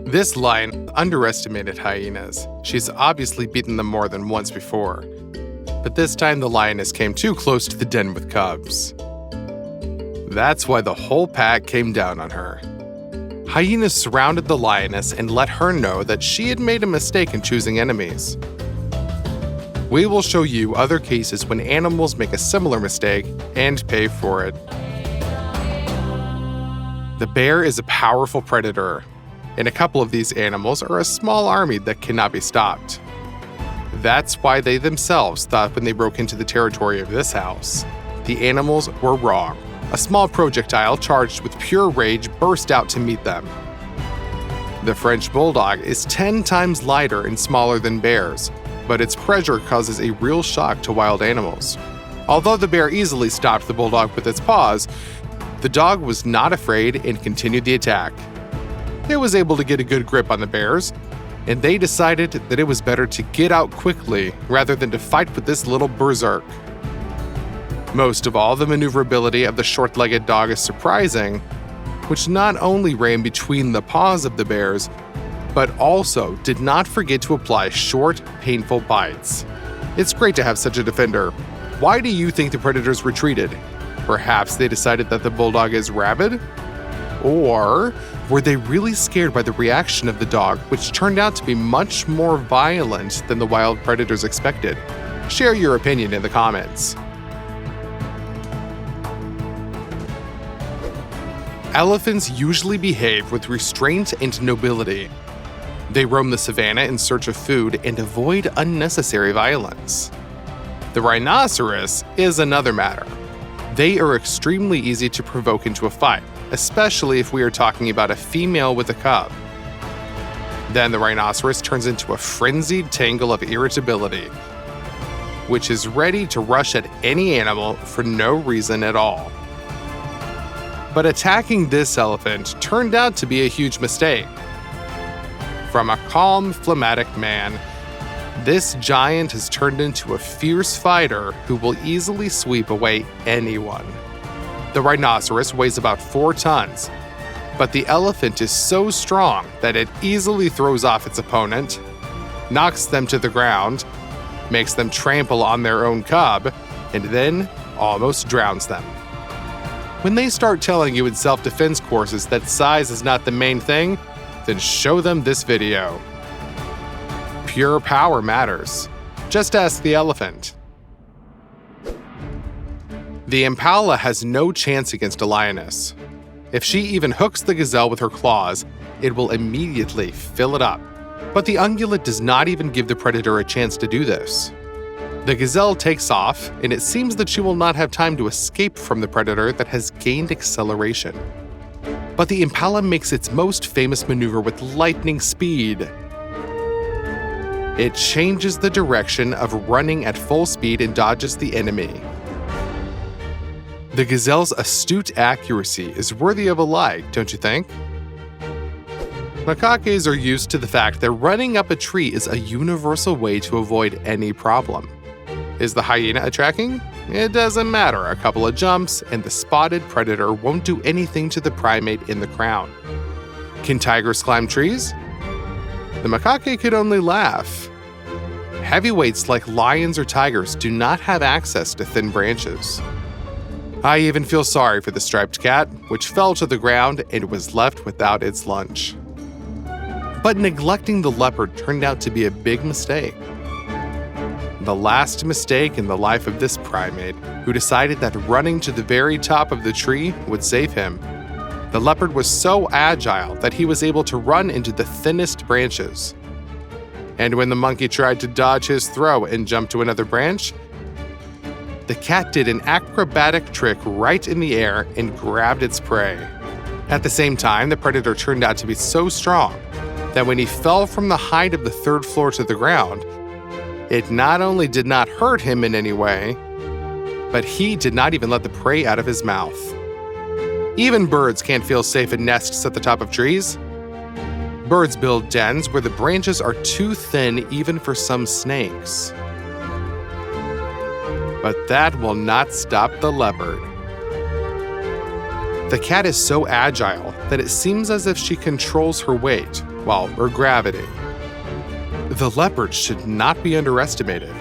This lion underestimated hyenas. She's obviously beaten them more than once before. But this time the lioness came too close to the den with cubs. That's why the whole pack came down on her. Hyenas surrounded the lioness and let her know that she had made a mistake in choosing enemies. We will show you other cases when animals make a similar mistake and pay for it. The bear is a powerful predator, and a couple of these animals are a small army that cannot be stopped. That's why they themselves thought when they broke into the territory of this house, the animals were wrong. A small projectile charged with pure rage burst out to meet them. The French Bulldog is 10 times lighter and smaller than bears, but its pressure causes a real shock to wild animals. Although the bear easily stopped the Bulldog with its paws, the dog was not afraid and continued the attack. It was able to get a good grip on the bears, and they decided that it was better to get out quickly rather than to fight with this little berserk. Most of all, the maneuverability of the short-legged dog is surprising, which not only ran between the paws of the bears, but also did not forget to apply short, painful bites. It's great to have such a defender. Why do you think the predators retreated? Perhaps they decided that the Bulldog is rabid? Or were they really scared by the reaction of the dog, which turned out to be much more violent than the wild predators expected? Share your opinion in the comments. Elephants usually behave with restraint and nobility. They roam the savanna in search of food and avoid unnecessary violence. The rhinoceros is another matter. They are extremely easy to provoke into a fight, especially if we are talking about a female with a cub. Then the rhinoceros turns into a frenzied tangle of irritability, which is ready to rush at any animal for no reason at all. But attacking this elephant turned out to be a huge mistake. From a calm, phlegmatic man, this giant has turned into a fierce fighter who will easily sweep away anyone. The rhinoceros weighs about 4 tons, but the elephant is so strong that it easily throws off its opponent, knocks them to the ground, makes them trample on their own cub, and then almost drowns them. When they start telling you in self-defense courses that size is not the main thing, then show them this video. Pure power matters. Just ask the elephant. The Impala has no chance against a lioness. If she even hooks the gazelle with her claws, it will immediately fill it up. But the ungulate does not even give the predator a chance to do this. The gazelle takes off, and it seems that she will not have time to escape from the predator that has gained acceleration. But the Impala makes its most famous maneuver with lightning speed. It changes the direction of running at full speed and dodges the enemy. The gazelle's astute accuracy is worthy of a like, don't you think? Macaques are used to the fact that running up a tree is a universal way to avoid any problem. Is the hyena attacking? It doesn't matter. A couple of jumps, and the spotted predator won't do anything to the primate in the crown. Can tigers climb trees? The macaque could only laugh. Heavyweights like lions or tigers do not have access to thin branches. I even feel sorry for the striped cat, which fell to the ground and was left without its lunch. But neglecting the leopard turned out to be a big mistake. The last mistake in the life of this primate, who decided that running to the very top of the tree would save him. The leopard was so agile that he was able to run into the thinnest branches. And when the monkey tried to dodge his throw and jump to another branch, the cat did an acrobatic trick right in the air and grabbed its prey. At the same time, the predator turned out to be so strong that when he fell from the height of the 3rd floor to the ground, it not only did not hurt him in any way, but he did not even let the prey out of his mouth. Even birds can't feel safe in nests at the top of trees. Birds build dens where the branches are too thin even for some snakes. But that will not stop the leopard. The cat is so agile that it seems as if she controls her weight. or gravity. The leopard should not be underestimated.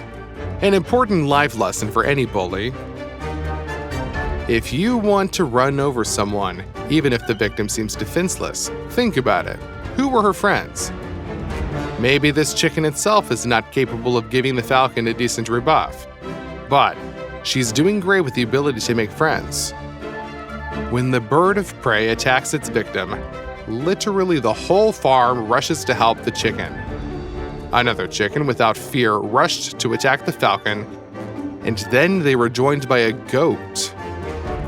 An important life lesson for any bully. If you want to run over someone, even if the victim seems defenseless, think about it. Who were her friends? Maybe this chicken itself is not capable of giving the falcon a decent rebuff, but she's doing great with the ability to make friends. When the bird of prey attacks its victim, literally the whole farm rushes to help the chicken. Another chicken, without fear, rushed to attack the falcon, and then they were joined by a goat,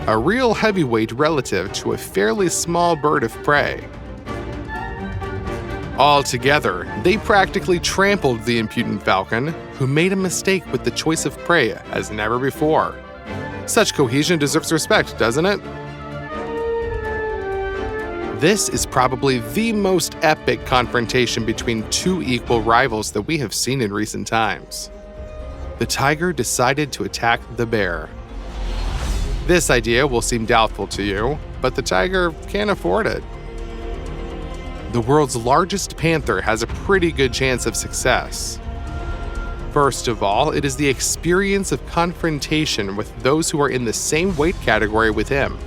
a real heavyweight relative to a fairly small bird of prey. Altogether, they practically trampled the impudent falcon, who made a mistake with the choice of prey as never before. Such cohesion deserves respect, doesn't it? This is probably the most epic confrontation between two equal rivals that we have seen in recent times. The tiger decided to attack the bear. This idea will seem doubtful to you, but the tiger can't afford it. The world's largest panther has a pretty good chance of success. First of all, it is the experience of confrontation with those who are in the same weight category with him.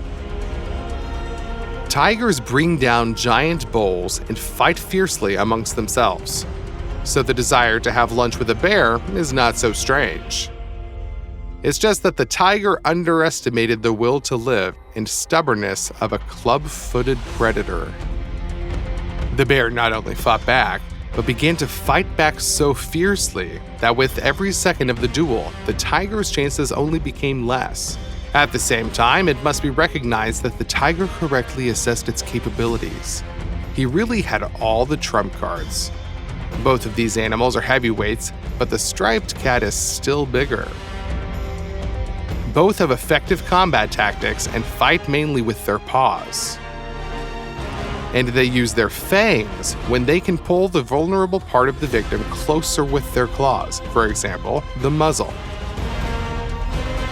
Tigers bring down giant bulls and fight fiercely amongst themselves, so the desire to have lunch with a bear is not so strange. It's just that the tiger underestimated the will to live and stubbornness of a club-footed predator. The bear not only fought back, but began to fight back so fiercely that with every second of the duel, the tiger's chances only became less. At the same time, it must be recognized that the tiger correctly assessed its capabilities. He really had all the trump cards. Both of these animals are heavyweights, but the striped cat is still bigger. Both have effective combat tactics and fight mainly with their paws. And they use their fangs when they can pull the vulnerable part of the victim closer with their claws, for example, the muzzle.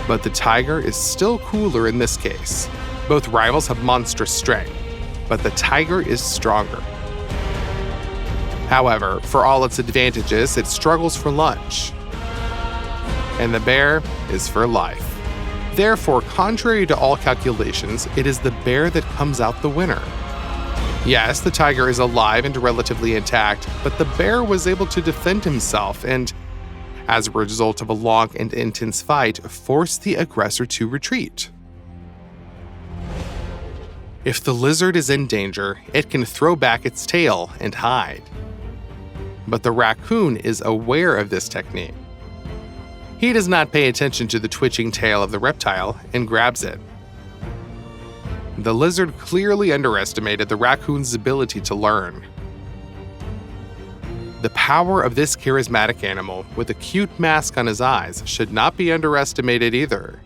But the tiger is still cooler in this case. Both rivals have monstrous strength, but the tiger is stronger. However, for all its advantages, it struggles for lunch. And the bear is for life. Therefore, contrary to all calculations, it is the bear that comes out the winner. Yes, the tiger is alive and relatively intact, but the bear was able to defend himself and, as a result of a long and intense fight, force the aggressor to retreat. If the lizard is in danger, it can throw back its tail and hide. But the raccoon is aware of this technique. He does not pay attention to the twitching tail of the reptile and grabs it. The lizard clearly underestimated the raccoon's ability to learn. The power of this charismatic animal with a cute mask on his eyes should not be underestimated either.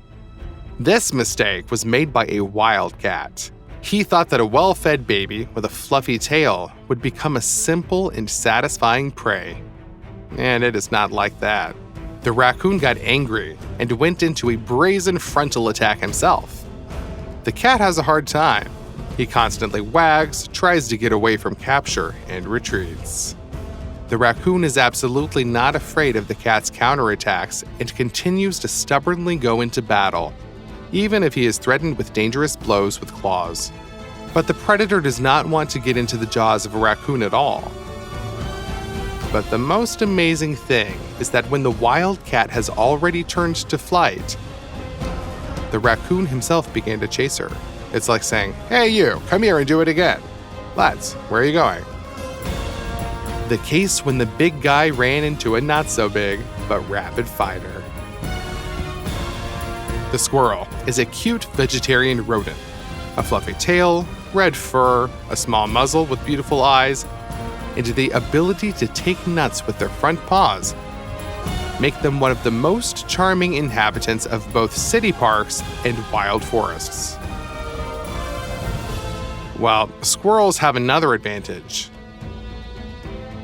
This mistake was made by a wildcat. He thought that a well-fed baby with a fluffy tail would become a simple and satisfying prey. And it is not like that. The raccoon got angry and went into a brazen frontal attack himself. The cat has a hard time. He constantly wags, tries to get away from capture, and retreats. The raccoon is absolutely not afraid of the cat's counterattacks and continues to stubbornly go into battle, even if he is threatened with dangerous blows with claws. But the predator does not want to get into the jaws of a raccoon at all. But the most amazing thing is that when the wildcat has already turned to flight, the raccoon himself began to chase her. It's like saying, "Hey you, come here and do it again. Lads, where are you going?" The case when the big guy ran into a not so big, but rapid fighter. The squirrel is a cute vegetarian rodent. A fluffy tail, red fur, a small muzzle with beautiful eyes, and the ability to take nuts with their front paws make them one of the most charming inhabitants of both city parks and wild forests. Well, squirrels have another advantage.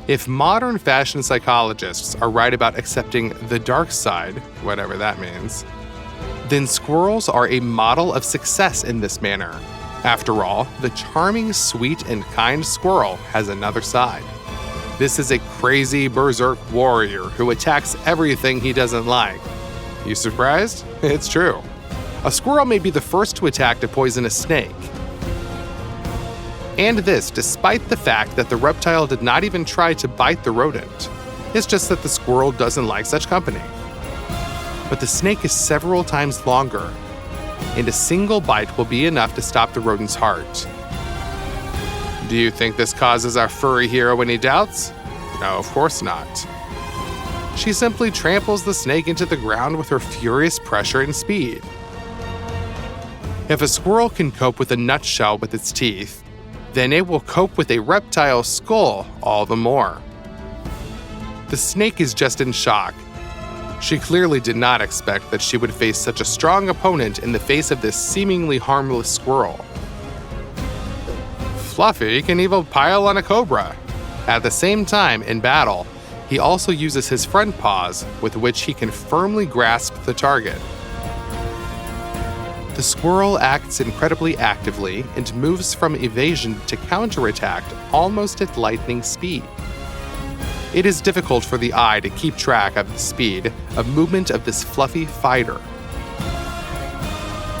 If modern fashion psychologists are right about accepting the dark side, whatever that means, then squirrels are a model of success in this manner. After all, the charming, sweet, and kind squirrel has another side. This is a crazy berserk warrior who attacks everything he doesn't like. You surprised? It's true. A squirrel may be the first to attack a poisonous snake. And this despite the fact that the reptile did not even try to bite the rodent. It's just that the squirrel doesn't like such company. But the snake is several times longer, and a single bite will be enough to stop the rodent's heart. Do you think this causes our furry hero any doubts? No, of course not. She simply tramples the snake into the ground with her furious pressure and speed. If a squirrel can cope with a nutshell with its teeth, then it will cope with a reptile's skull all the more. The snake is just in shock. She clearly did not expect that she would face such a strong opponent in the face of this seemingly harmless squirrel. Fluffy can even pile on a cobra. At the same time, in battle, he also uses his front paws, with which he can firmly grasp the target. The squirrel acts incredibly actively and moves from evasion to counterattack almost at lightning speed. It is difficult for the eye to keep track of the speed of movement of this fluffy fighter.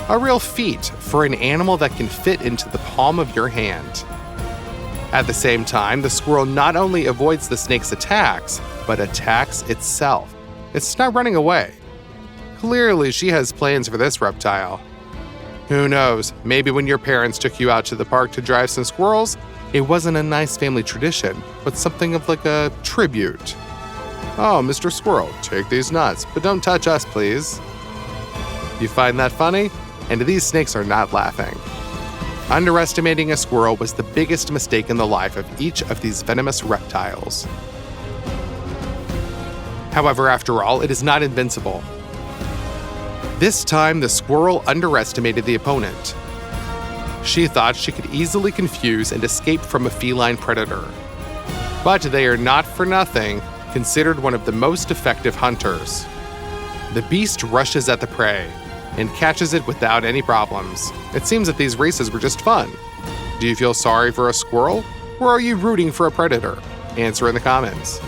A real feat for an animal that can fit into the palm of your hand. At the same time, the squirrel not only avoids the snake's attacks, but attacks itself. It's not running away. Clearly, she has plans for this reptile. Who knows, maybe when your parents took you out to the park to drive some squirrels, it wasn't a nice family tradition, but something of like a tribute. Oh, Mr. Squirrel, take these nuts, but don't touch us, please. You find that funny? And these snakes are not laughing. Underestimating a squirrel was the biggest mistake in the life of each of these venomous reptiles. However, after all, it is not invincible. This time, the squirrel underestimated the opponent. She thought she could easily confuse and escape from a feline predator. But they are not for nothing considered one of the most effective hunters. The beast rushes at the prey and catches it without any problems. It seems that these races were just fun. Do you feel sorry for a squirrel, or are you rooting for a predator? Answer in the comments.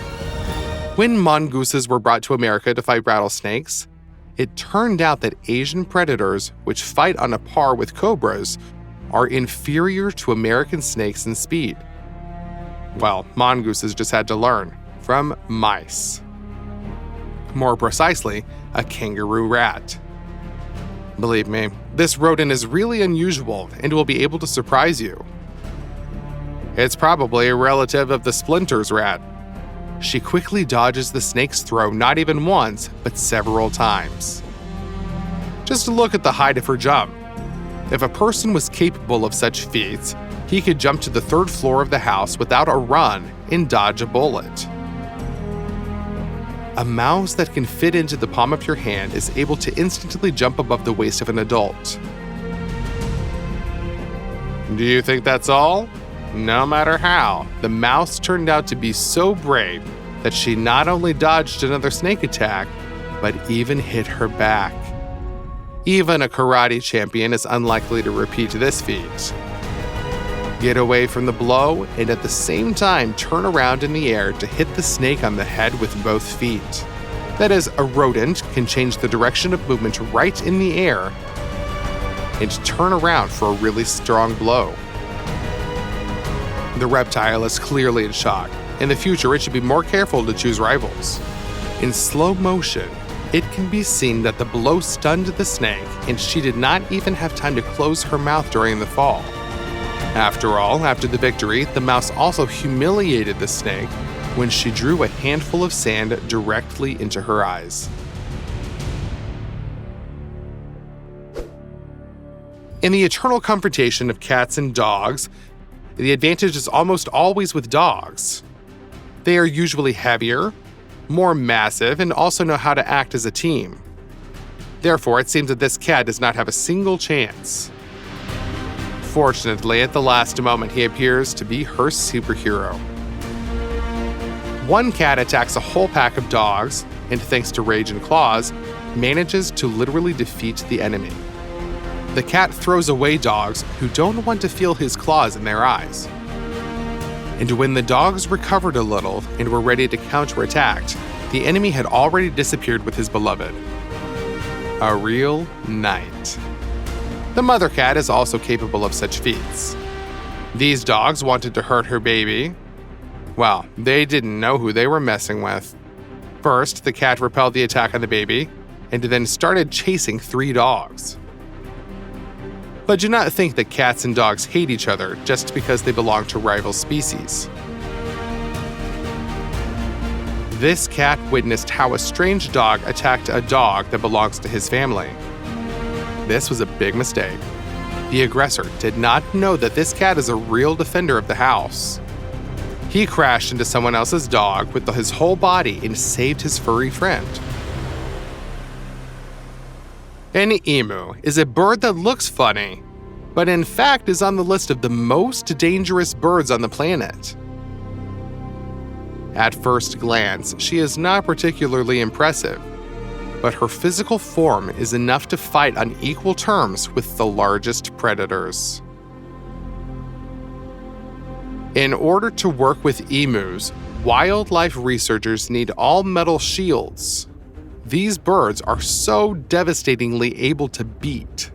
When mongooses were brought to America to fight rattlesnakes, it turned out that Asian predators, which fight on a par with cobras, are inferior to American snakes in speed. Well, mongooses just had to learn from mice. More precisely, a kangaroo rat. Believe me, this rodent is really unusual and will be able to surprise you. It's probably a relative of the splinters rat. She quickly dodges the snake's throw not even once, but several times. Just look at the height of her jump. If a person was capable of such feats, he could jump to the third floor of the house without a run and dodge a bullet. A mouse that can fit into the palm of your hand is able to instantly jump above the waist of an adult. Do you think that's all? No matter how, the mouse turned out to be so brave that she not only dodged another snake attack, but even hit her back. Even a karate champion is unlikely to repeat this feat. Get away from the blow and at the same time turn around in the air to hit the snake on the head with both feet. That is, a rodent can change the direction of movement right in the air and turn around for a really strong blow. The reptile is clearly in shock. In the future, it should be more careful to choose rivals. In slow motion, it can be seen that the blow stunned the snake and she did not even have time to close her mouth during the fall. After all, after the victory, the mouse also humiliated the snake when she drew a handful of sand directly into her eyes. In the eternal confrontation of cats and dogs, the advantage is almost always with dogs. They are usually heavier, more massive, and also know how to act as a team. Therefore, it seems that this cat does not have a single chance. Fortunately, at the last moment, he appears to be her superhero. One cat attacks a whole pack of dogs, and thanks to rage and claws, manages to literally defeat the enemy. The cat throws away dogs who don't want to feel his claws in their eyes. And when the dogs recovered a little and were ready to counterattack, the enemy had already disappeared with his beloved. A real knight. The mother cat is also capable of such feats. These dogs wanted to hurt her baby. Well, they didn't know who they were messing with. First, the cat repelled the attack on the baby, and then started chasing 3 dogs. But do not think that cats and dogs hate each other just because they belong to rival species. This cat witnessed how a strange dog attacked a dog that belongs to his family. This was a big mistake. The aggressor did not know that this cat is a real defender of the house. He crashed into someone else's dog with his whole body and saved his furry friend. An emu is a bird that looks funny, but in fact is on the list of the most dangerous birds on the planet. At first glance, she is not particularly impressive, but her physical form is enough to fight on equal terms with the largest predators. In order to work with emus, wildlife researchers need all-metal shields. These birds are so devastatingly able to beat.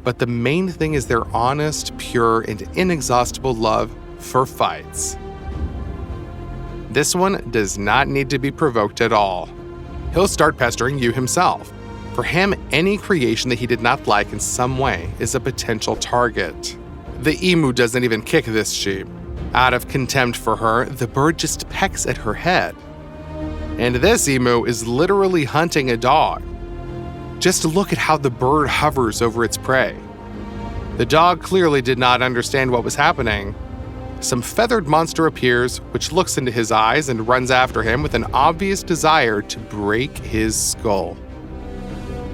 But the main thing is their honest, pure, and inexhaustible love for fights. This one does not need to be provoked at all. He'll start pestering you himself. For him, any creation that he did not like in some way is a potential target. The emu doesn't even kick this sheep. Out of contempt for her, the bird just pecks at her head. And this emu is literally hunting a dog. Just look at how the bird hovers over its prey. The dog clearly did not understand what was happening. Some feathered monster appears, which looks into his eyes and runs after him with an obvious desire to break his skull.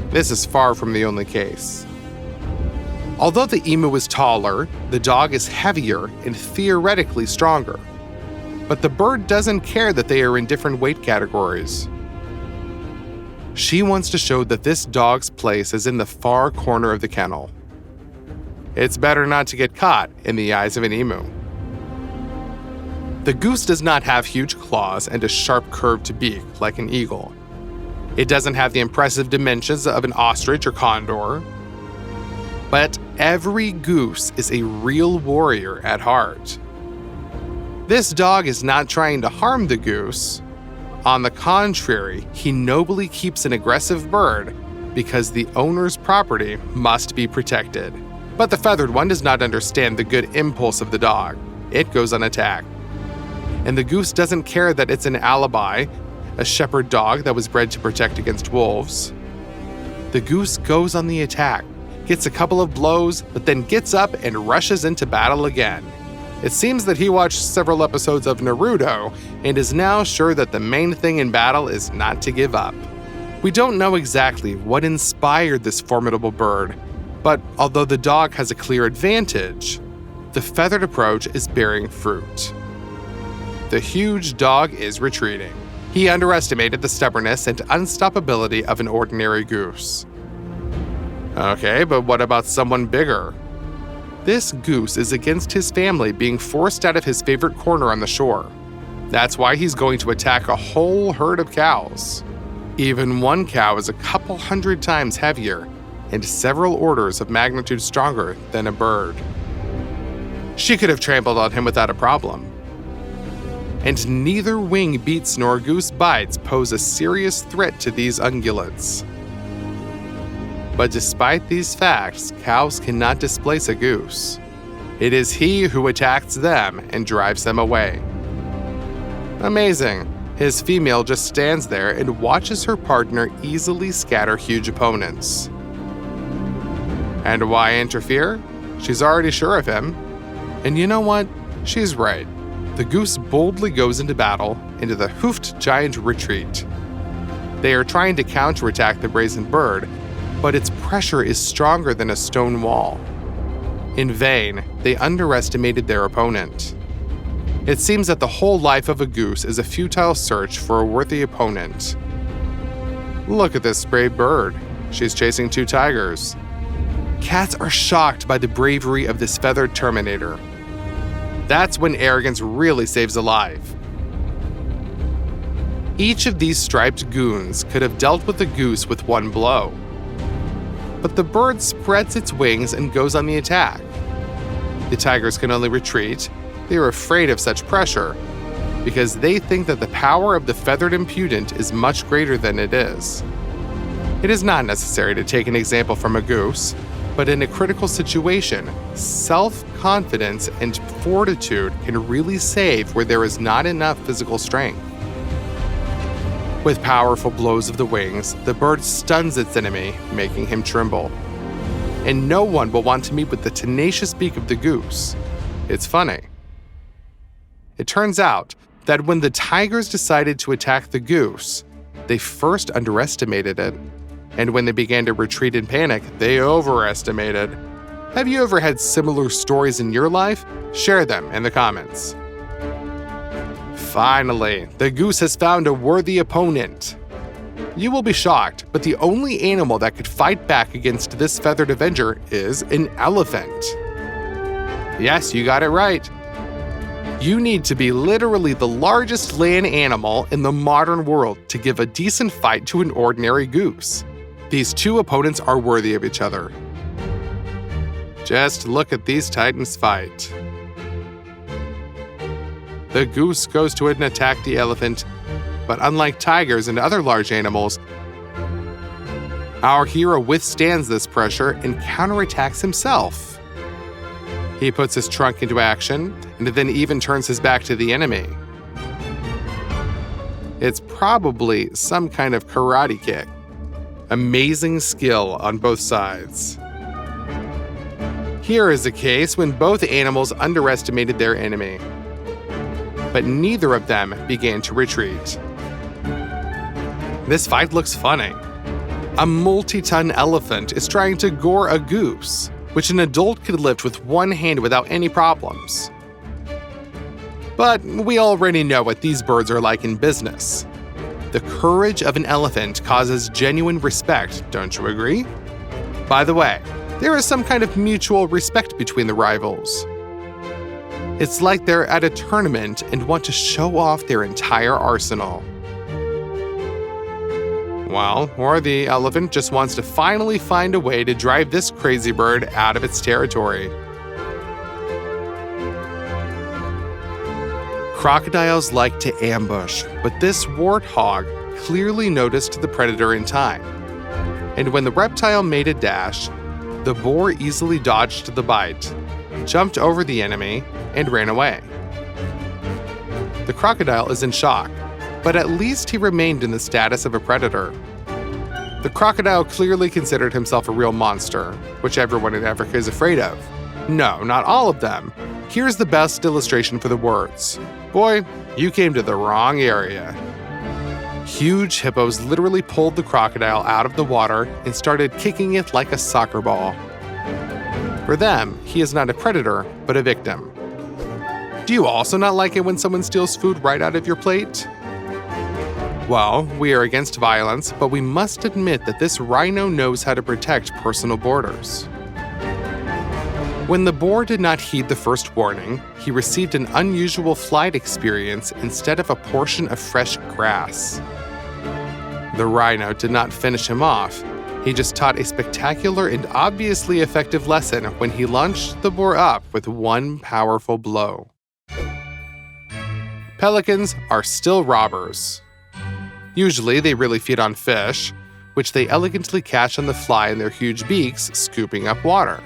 This is far from the only case. Although the emu is taller, the dog is heavier and theoretically stronger. But the bird doesn't care that they are in different weight categories. She wants to show that this dog's place is in the far corner of the kennel. It's better not to get caught in the eyes of an emu. The goose does not have huge claws and a sharp curved beak like an eagle. It doesn't have the impressive dimensions of an ostrich or condor. But every goose is a real warrior at heart. This dog is not trying to harm the goose. On the contrary, he nobly keeps an aggressive bird because the owner's property must be protected. But the feathered one does not understand the good impulse of the dog. It goes on attack. And the goose doesn't care that it's an alibi, a shepherd dog that was bred to protect against wolves. The goose goes on the attack, gets a couple of blows, but then gets up and rushes into battle again. It seems that he watched several episodes of Naruto and is now sure that the main thing in battle is not to give up. We don't know exactly what inspired this formidable bird, but although the dog has a clear advantage, the feathered approach is bearing fruit. The huge dog is retreating. He underestimated the stubbornness and unstoppability of an ordinary goose. Okay, but what about someone bigger? This goose is against his family being forced out of his favorite corner on the shore. That's why he's going to attack a whole herd of cows. Even one cow is a couple hundred times heavier and several orders of magnitude stronger than a bird. She could have trampled on him without a problem. And neither wing beats nor goose bites pose a serious threat to these ungulates. But despite these facts, cows cannot displace a goose. It is he who attacks them and drives them away. Amazing. His female just stands there and watches her partner easily scatter huge opponents. And why interfere? She's already sure of him. And you know what? She's right. The goose boldly goes into battle, into the hoofed giant retreat. They are trying to counterattack the brazen bird, but its pressure is stronger than a stone wall. In vain, they underestimated their opponent. It seems that the whole life of a goose is a futile search for a worthy opponent. Look at this brave bird. She's chasing 2 tigers. Cats are shocked by the bravery of this feathered terminator. That's when arrogance really saves a life. Each of these striped goons could have dealt with the goose with one blow. But the bird spreads its wings and goes on the attack. The tigers can only retreat. They are afraid of such pressure because they think that the power of the feathered impudent is much greater than it is. It is not necessary to take an example from a goose, but in a critical situation, self-confidence and fortitude can really save where there is not enough physical strength. With powerful blows of the wings, the bird stuns its enemy, making him tremble. And no one will want to meet with the tenacious beak of the goose. It's funny. It turns out that when the tigers decided to attack the goose, they first underestimated it. And when they began to retreat in panic, they overestimated. Have you ever had similar stories in your life? Share them in the comments. Finally, the goose has found a worthy opponent. You will be shocked, but the only animal that could fight back against this feathered avenger is an elephant. Yes, you got it right. You need to be literally the largest land animal in the modern world to give a decent fight to an ordinary goose. These two opponents are worthy of each other. Just look at these titans fight. The goose goes to attack the elephant, but unlike tigers and other large animals, our hero withstands this pressure and counterattacks himself. He puts his trunk into action and then even turns his back to the enemy. It's probably some kind of karate kick. Amazing skill on both sides. Here is a case when both animals underestimated their enemy, but neither of them began to retreat. This fight looks funny. A multi-ton elephant is trying to gore a goose, which an adult could lift with one hand without any problems. But we already know what these birds are like in business. The courage of an elephant causes genuine respect, don't you agree? By the way, there is some kind of mutual respect between the rivals. It's like they're at a tournament and want to show off their entire arsenal. Well, or the elephant just wants to finally find a way to drive this crazy bird out of its territory. Crocodiles like to ambush, but this warthog clearly noticed the predator in time. And when the reptile made a dash, the boar easily dodged the bite, jumped over the enemy, and ran away. The crocodile is in shock, but at least he remained in the status of a predator. The crocodile clearly considered himself a real monster, which everyone in Africa is afraid of. No, not all of them. Here's the best illustration for the words. Boy, you came to the wrong area. Huge hippos literally pulled the crocodile out of the water and started kicking it like a soccer ball. For them, he is not a predator, but a victim. Do you also not like it when someone steals food right out of your plate? Well, we are against violence, but we must admit that this rhino knows how to protect personal borders. When the boar did not heed the first warning, he received an unusual flight experience instead of a portion of fresh grass. The rhino did not finish him off. He just taught a spectacular and obviously effective lesson when he launched the boar up with one powerful blow. Pelicans are still robbers. Usually, they really feed on fish, which they elegantly catch on the fly in their huge beaks, scooping up water.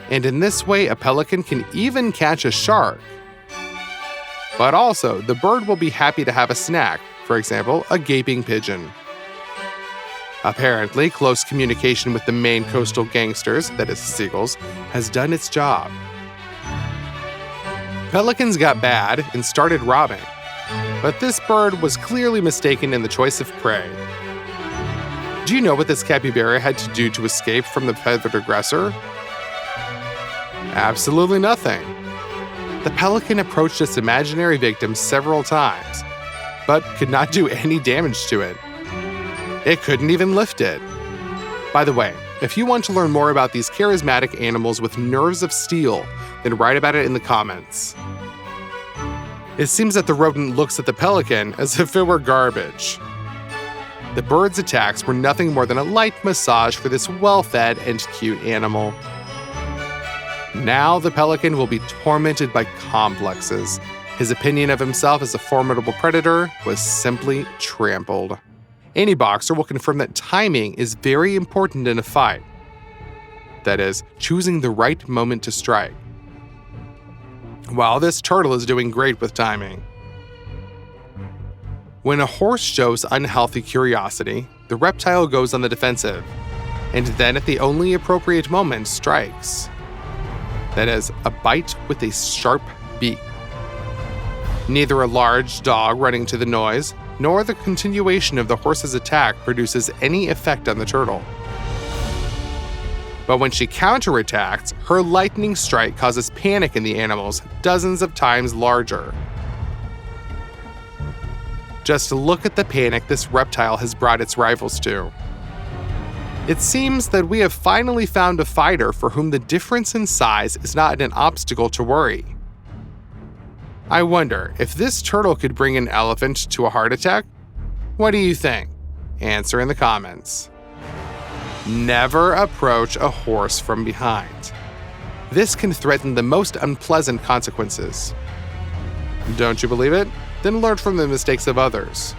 And in this way, a pelican can even catch a shark. But also, the bird will be happy to have a snack, for example, a gaping pigeon. Apparently, close communication with the main coastal gangsters, that is, seagulls, has done its job. Pelicans got bad and started robbing, but this bird was clearly mistaken in the choice of prey. Do you know what this capybara had to do to escape from the feathered aggressor? Absolutely nothing. The pelican approached its imaginary victim several times, but could not do any damage to it. It couldn't even lift it. By the way, If you want to learn more about these charismatic animals with nerves of steel, then write about it in the comments. It seems that the rodent looks at the pelican as if it were garbage. The bird's attacks were nothing more than a light massage for this well-fed and cute animal. Now the pelican will be tormented by complexes. His opinion of himself as a formidable predator was simply trampled. Any boxer will confirm that timing is very important in a fight. That is, choosing the right moment to strike. While this turtle is doing great with timing. When a horse shows unhealthy curiosity, the reptile goes on the defensive, and then at the only appropriate moment strikes. That is, a bite with a sharp beak. Neither a large dog running to the noise, nor the continuation of the horse's attack produces any effect on the turtle. But when she counterattacks, her lightning strike causes panic in the animals dozens of times larger. Just look at the panic this reptile has brought its rivals to. It seems that we have finally found a fighter for whom the difference in size is not an obstacle to worry. I wonder if this turtle could bring an elephant to a heart attack? What do you think? Answer in the comments. Never approach a horse from behind. This can threaten the most unpleasant consequences. Don't you believe it? Then learn from the mistakes of others.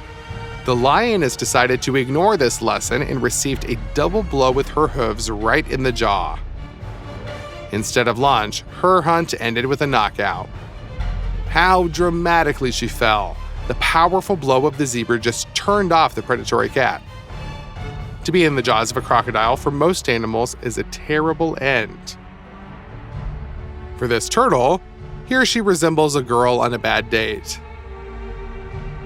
The lioness decided to ignore this lesson and received a double blow with her hooves right in the jaw. Instead of lunch, her hunt ended with a knockout. How dramatically she fell. The powerful blow of the zebra just turned off the predatory cat. To be in the jaws of a crocodile for most animals is a terrible end. For this turtle, here she resembles a girl on a bad date.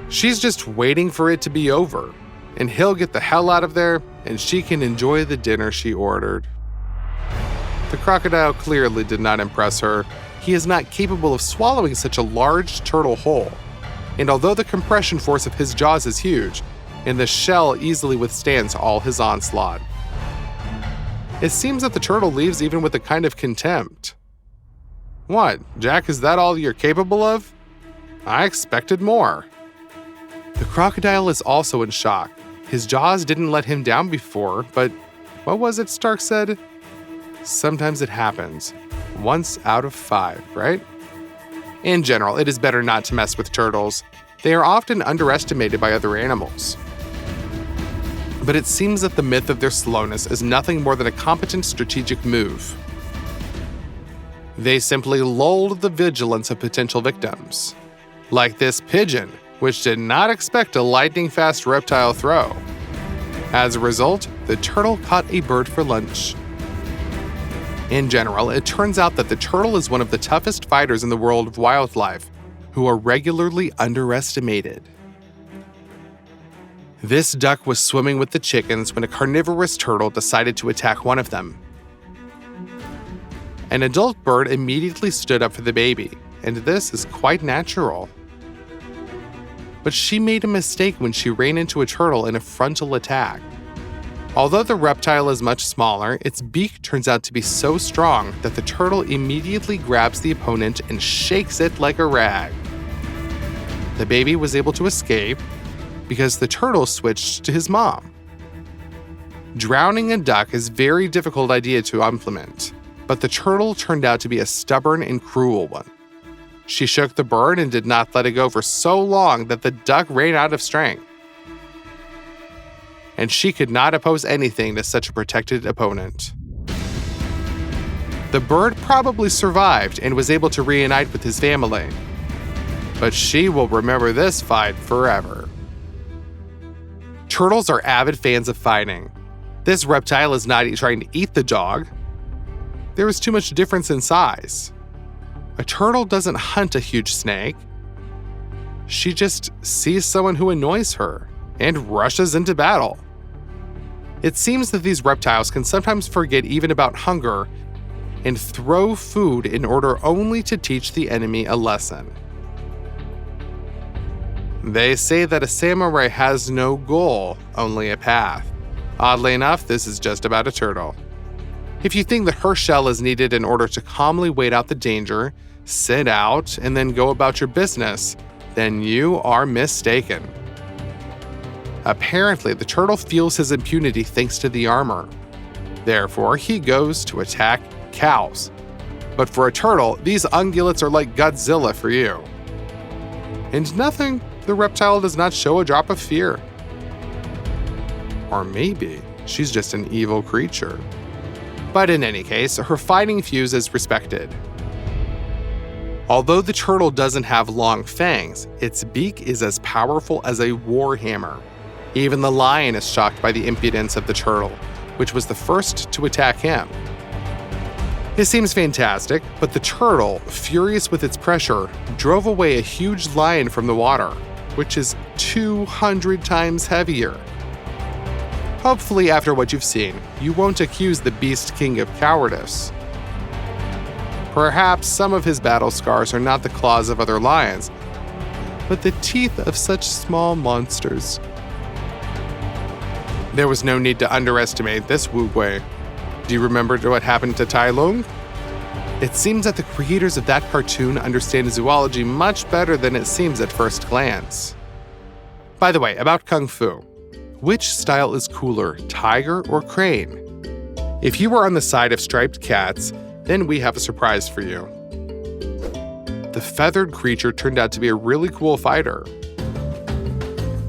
She's just waiting for it to be over, and he'll get the hell out of there, and she can enjoy the dinner she ordered. The crocodile clearly did not impress her. He is not capable of swallowing such a large turtle whole, and although the compression force of his jaws is huge, and the shell easily withstands all his onslaught. It seems that the turtle leaves even with a kind of contempt. What, Jack, is that all you're capable of? I expected more. The crocodile is also in shock. His jaws didn't let him down before, but what was it Stark said? Sometimes it happens. Once out of 5, right? In general, it is better not to mess with turtles. They are often underestimated by other animals. But it seems that the myth of their slowness is nothing more than a competent strategic move. They simply lulled the vigilance of potential victims. Like this pigeon, which did not expect a lightning-fast reptile throw. As a result, the turtle caught a bird for lunch. In general, it turns out that the turtle is one of the toughest fighters in the world of wildlife, who are regularly underestimated. This duck was swimming with the chickens when a carnivorous turtle decided to attack one of them. An adult bird immediately stood up for the baby, and this is quite natural. But she made a mistake when she ran into a turtle in a frontal attack. Although the reptile is much smaller, its beak turns out to be so strong that the turtle immediately grabs the opponent and shakes it like a rag. The baby was able to escape because the turtle switched to his mom. Drowning a duck is a very difficult idea to implement, but the turtle turned out to be a stubborn and cruel one. She shook the bird and did not let it go for so long that the duck ran out of strength. And she could not oppose anything to such a protected opponent. The bird probably survived and was able to reunite with his family. But she will remember this fight forever. Turtles are avid fans of fighting. This reptile is not trying to eat the dog. There is too much difference in size. A turtle doesn't hunt a huge snake. She just sees someone who annoys her and rushes into battle. It seems that these reptiles can sometimes forget even about hunger and throw food in order only to teach the enemy a lesson. They say that a samurai has no goal, only a path. Oddly enough, this is just about a turtle. If you think that her shell is needed in order to calmly wait out the danger, sit out, and then go about your business, then you are mistaken. Apparently, the turtle feels his impunity thanks to the armor. Therefore, he goes to attack cows. But for a turtle, these ungulates are like Godzilla for you. And nothing, the reptile does not show a drop of fear. Or maybe she's just an evil creature. But in any case, her fighting fuse is respected. Although the turtle doesn't have long fangs, its beak is as powerful as a war hammer. Even the lion is shocked by the impudence of the turtle, which was the first to attack him. It seems fantastic, but the turtle, furious with its pressure, drove away a huge lion from the water, which is 200 times heavier. Hopefully, after what you've seen, you won't accuse the Beast King of cowardice. Perhaps some of his battle scars are not the claws of other lions, but the teeth of such small monsters. There was no need to underestimate this Wu Gui. Do you remember what happened to Tai Lung? It seems that the creators of that cartoon understand zoology much better than it seems at first glance. By the way, about Kung Fu. Which style is cooler, tiger or crane? If you were on the side of striped cats, then we have a surprise for you. The feathered creature turned out to be a really cool fighter.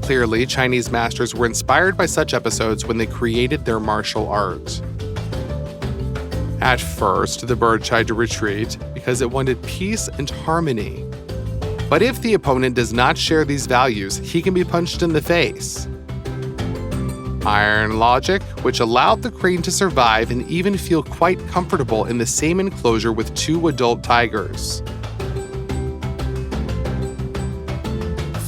Clearly, Chinese masters were inspired by such episodes when they created their martial art. At first, the bird tried to retreat because it wanted peace and harmony. But if the opponent does not share these values, he can be punched in the face. Iron logic, which allowed the crane to survive and even feel quite comfortable in the same enclosure with two adult tigers.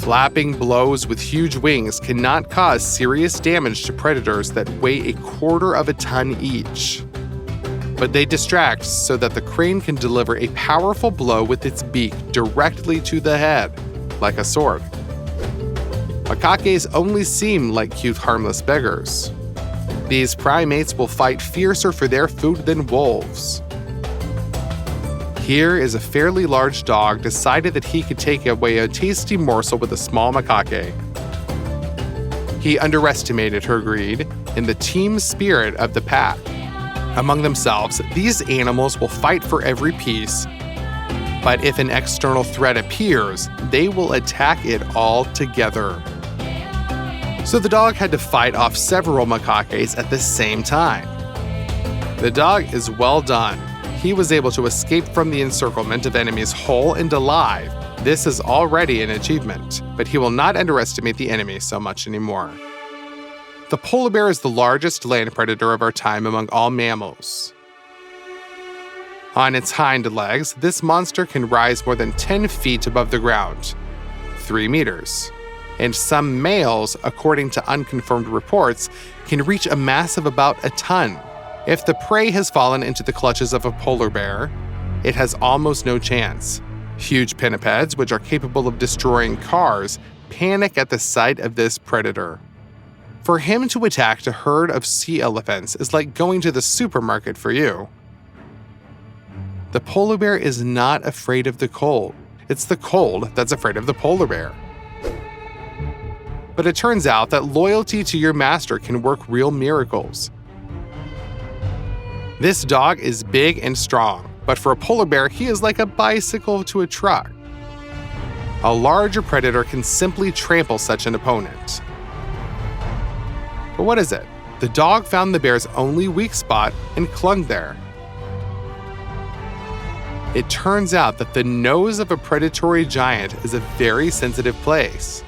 Flapping blows with huge wings cannot cause serious damage to predators that weigh a quarter of a ton each. But they distract so that the crane can deliver a powerful blow with its beak directly to the head, like a sword. Macaques only seem like cute, harmless beggars. These primates will fight fiercer for their food than wolves. Here is a fairly large dog decided that he could take away a tasty morsel with a small macaque. He underestimated her greed and the team spirit of the pack. Among themselves, these animals will fight for every piece, but if an external threat appears, they will attack it all together. So the dog had to fight off several macaques at the same time. The dog is well done. He was able to escape from the encirclement of enemies whole and alive. This is already an achievement, but he will not underestimate the enemy so much anymore. The polar bear is the largest land predator of our time among all mammals. On its hind legs, this monster can rise more than 10 feet above the ground, 3 meters. And some males, according to unconfirmed reports, can reach a mass of about a ton. If the prey has fallen into the clutches of a polar bear, it has almost no chance. Huge pinnipeds, which are capable of destroying cars, panic at the sight of this predator. For him to attack a herd of sea elephants is like going to the supermarket for you. The polar bear is not afraid of the cold. It's the cold that's afraid of the polar bear. But it turns out that loyalty to your master can work real miracles. This dog is big and strong, but for a polar bear, he is like a bicycle to a truck. A larger predator can simply trample such an opponent. But what is it? The dog found the bear's only weak spot and clung there. It turns out that the nose of a predatory giant is a very sensitive place.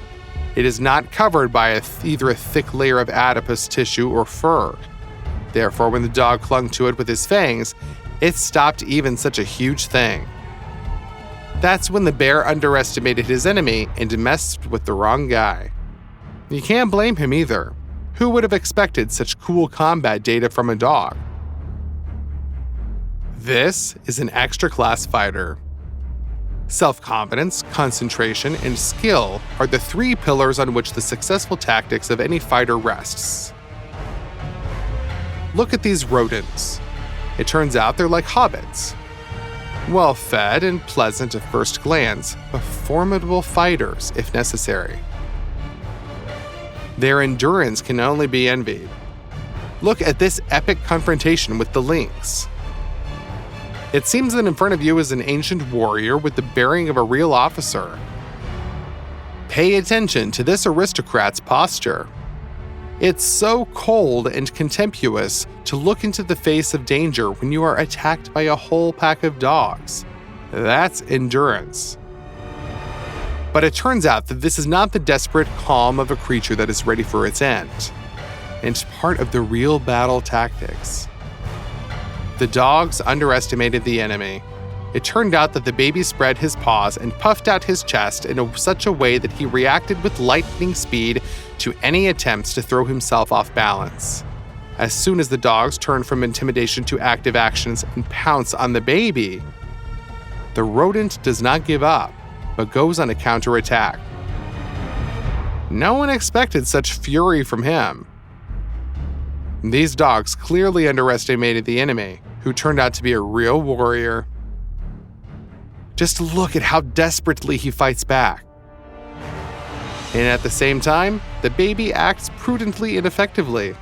It is not covered by either a thick layer of adipose tissue or fur. Therefore, when the dog clung to it with his fangs, it stopped even such a huge thing. That's when the bear underestimated his enemy and messed with the wrong guy. You can't blame him either. Who would have expected such cool combat data from a dog? This is an extra-class fighter. Self-confidence, concentration, and skill are the 3 pillars on which the successful tactics of any fighter rests. Look at these rodents. It turns out they're like hobbits. Well-fed and pleasant at first glance, but formidable fighters if necessary. Their endurance can only be envied. Look at this epic confrontation with the lynx. It seems that in front of you is an ancient warrior with the bearing of a real officer. Pay attention to this aristocrat's posture. It's so cold and contemptuous to look into the face of danger when you are attacked by a whole pack of dogs. That's endurance. But it turns out that this is not the desperate calm of a creature that is ready for its end. It's part of the real battle tactics. The dogs underestimated the enemy. It turned out that the baby spread his paws and puffed out his chest in such a way that he reacted with lightning speed to any attempts to throw himself off balance. As soon as the dogs turn from intimidation to active actions and pounce on the baby, the rodent does not give up, but goes on a counterattack. No one expected such fury from him. These dogs clearly underestimated the enemy, who turned out to be a real warrior. Just look at how desperately he fights back. And at the same time, the baby acts prudently and effectively.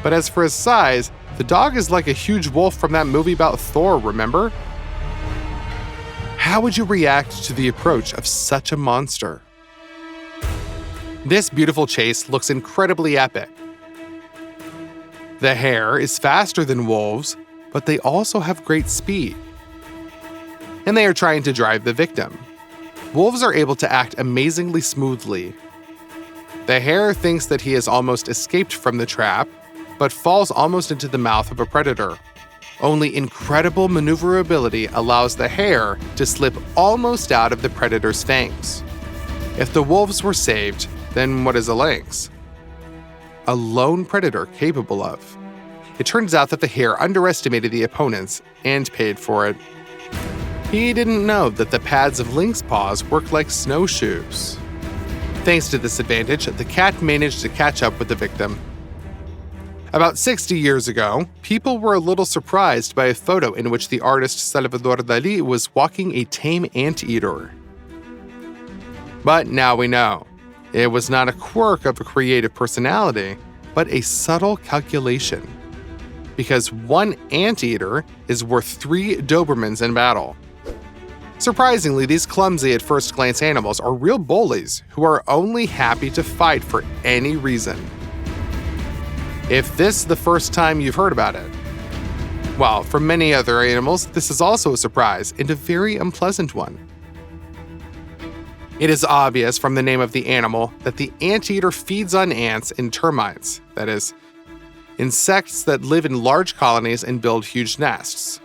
But as for his size, the dog is like a huge wolf from that movie about Thor, remember? How would you react to the approach of such a monster? This beautiful chase looks incredibly epic. The hare is faster than wolves, but they also have great speed. And they are trying to drive the victim. Wolves are able to act amazingly smoothly. The hare thinks that he has almost escaped from the trap, but falls almost into the mouth of a predator. Only incredible maneuverability allows the hare to slip almost out of the predator's fangs. If the wolves were saved, then what is a lynx? A lone predator capable of. It turns out that the hare underestimated the opponents and paid for it. He didn't know that the pads of lynx paws work like snowshoes. Thanks to this advantage, the cat managed to catch up with the victim. About 60 years ago, people were a little surprised by a photo in which the artist Salvador Dalí was walking a tame anteater. But now we know. It was not a quirk of a creative personality, but a subtle calculation. Because one anteater is worth 3 Dobermans in battle. Surprisingly, these clumsy at first glance animals are real bullies who are only happy to fight for any reason. If this is the first time you've heard about it, well, for many other animals, this is also a surprise and a very unpleasant one. It is obvious from the name of the animal that the anteater feeds on ants and termites, that is, insects that live in large colonies and build huge nests.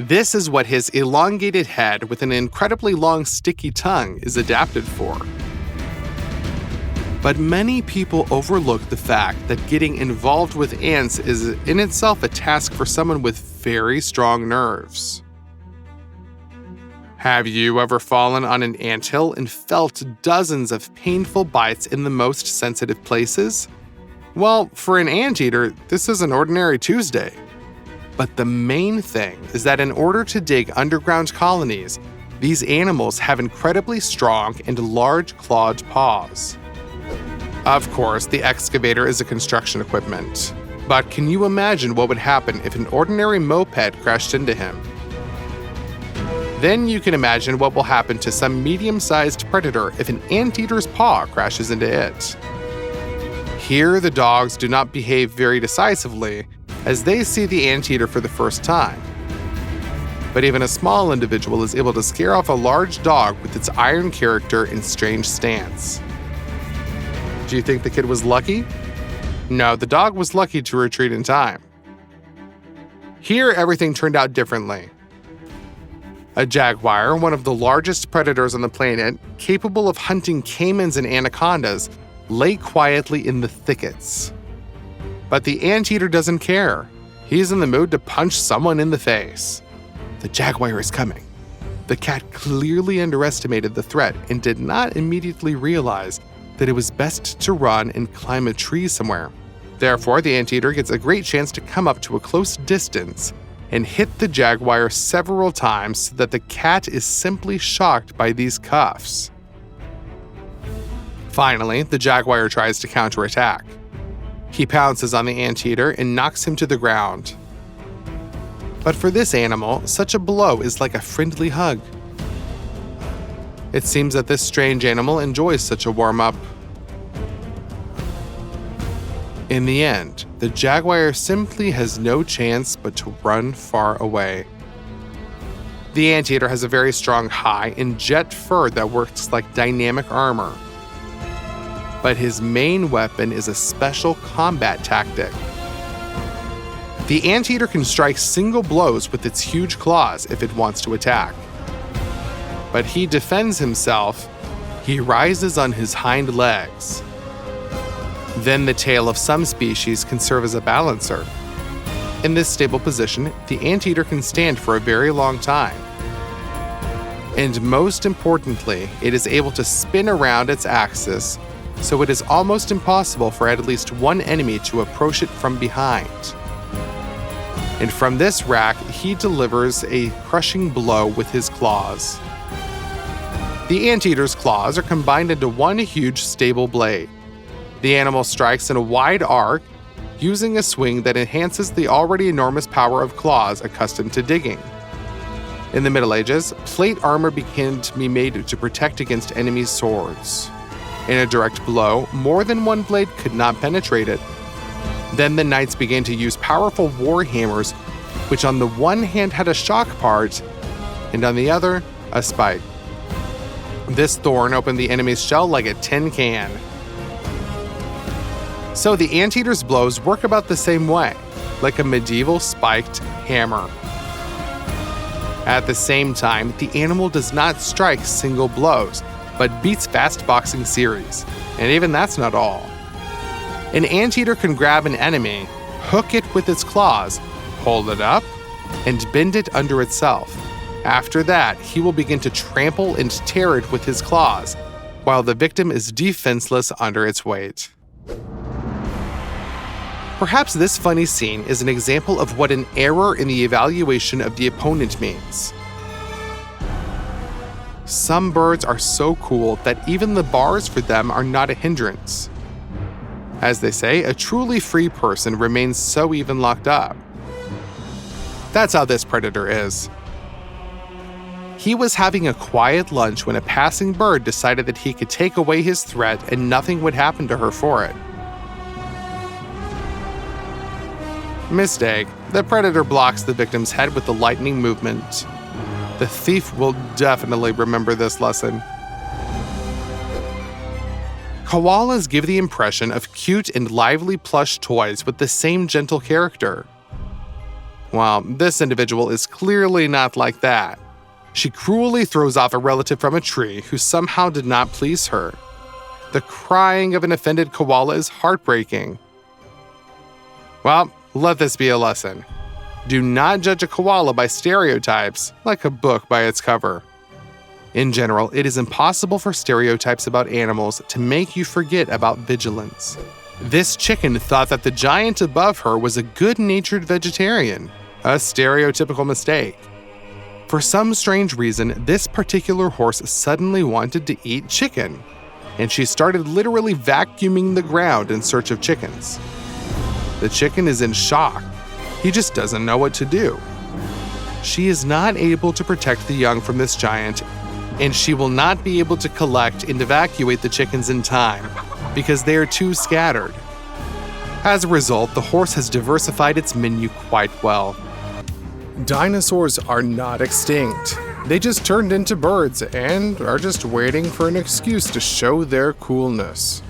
This is what his elongated head with an incredibly long sticky tongue is adapted for. But many people overlook the fact that getting involved with ants is in itself a task for someone with very strong nerves. Have you ever fallen on an anthill and felt dozens of painful bites in the most sensitive places? Well, for an anteater, this is an ordinary Tuesday. But the main thing is that in order to dig underground colonies, these animals have incredibly strong and large clawed paws. Of course, the excavator is a construction equipment. But can you imagine what would happen if an ordinary moped crashed into him? Then you can imagine what will happen to some medium-sized predator if an anteater's paw crashes into it. Here, the dogs do not behave very decisively, as they see the anteater for the first time. But even a small individual is able to scare off a large dog with its iron character and strange stance. Do you think the kid was lucky? No, the dog was lucky to retreat in time. Here, everything turned out differently. A jaguar, one of the largest predators on the planet, capable of hunting caimans and anacondas, lay quietly in the thickets. But the anteater doesn't care. He's in the mood to punch someone in the face. The jaguar is coming. The cat clearly underestimated the threat and did not immediately realize that it was best to run and climb a tree somewhere. Therefore, the Anteater gets a great chance to come up to a close distance and hit the Jaguar several times so that the cat is simply shocked by these cuffs. Finally, the Jaguar tries to counterattack. He pounces on the Anteater and knocks him to the ground. But for this animal, such a blow is like a friendly hug. It seems that this strange animal enjoys such a warm-up. In the end, the Jaguar simply has no chance but to run far away. The Anteater has a very strong hide and jet fur that works like dynamic armor. But his main weapon is a special combat tactic. The Anteater can strike single blows with its huge claws if it wants to attack. But he defends himself. He rises on his hind legs. Then the tail of some species can serve as a balancer. In this stable position, the Anteater can stand for a very long time. And most importantly, it is able to spin around its axis, so it is almost impossible for at least one enemy to approach it from behind. And from this rack, he delivers a crushing blow with his claws. The Anteater's claws are combined into one huge stable blade. The animal strikes in a wide arc, using a swing that enhances the already enormous power of claws accustomed to digging. In the Middle Ages, plate armor began to be made to protect against enemy swords. In a direct blow, more than one blade could not penetrate it. Then the knights began to use powerful war hammers, which on the one hand had a shock part, and on the other, a spike. This thorn opened the enemy's shell like a tin can. So the Anteater's blows work about the same way, like a medieval spiked hammer. At the same time, the animal does not strike single blows, but beats fast boxing series. And even that's not all. An Anteater can grab an enemy, hook it with its claws, hold it up, and bend it under itself. After that, he will begin to trample and tear it with his claws, while the victim is defenseless under its weight. Perhaps this funny scene is an example of what an error in the evaluation of the opponent means. Some birds are so cool that even the bars for them are not a hindrance. As they say, a truly free person remains so even locked up. That's how this predator is. He was having a quiet lunch when a passing bird decided that he could take away his threat and nothing would happen to her for it. Mistake. The predator blocks the victim's head with the lightning movement. The thief will definitely remember this lesson. Koalas give the impression of cute and lively plush toys with the same gentle character. Well, this individual is clearly not like that. She cruelly throws off a relative from a tree who somehow did not please her. The crying of an offended koala is heartbreaking. Well, let this be a lesson. Do not judge a koala by stereotypes, like a book by its cover. In general, it is impossible for stereotypes about animals to make you forget about vigilance. This chicken thought that the giant above her was a good-natured vegetarian, a stereotypical mistake. For some strange reason, this particular horse suddenly wanted to eat chicken, and she started literally vacuuming the ground in search of chickens. The chicken is in shock. He just doesn't know what to do. She is not able to protect the young from this giant, and she will not be able to collect and evacuate the chickens in time because they are too scattered. As a result, the horse has diversified its menu quite well. Dinosaurs are not extinct. They just turned into birds and are just waiting for an excuse to show their coolness.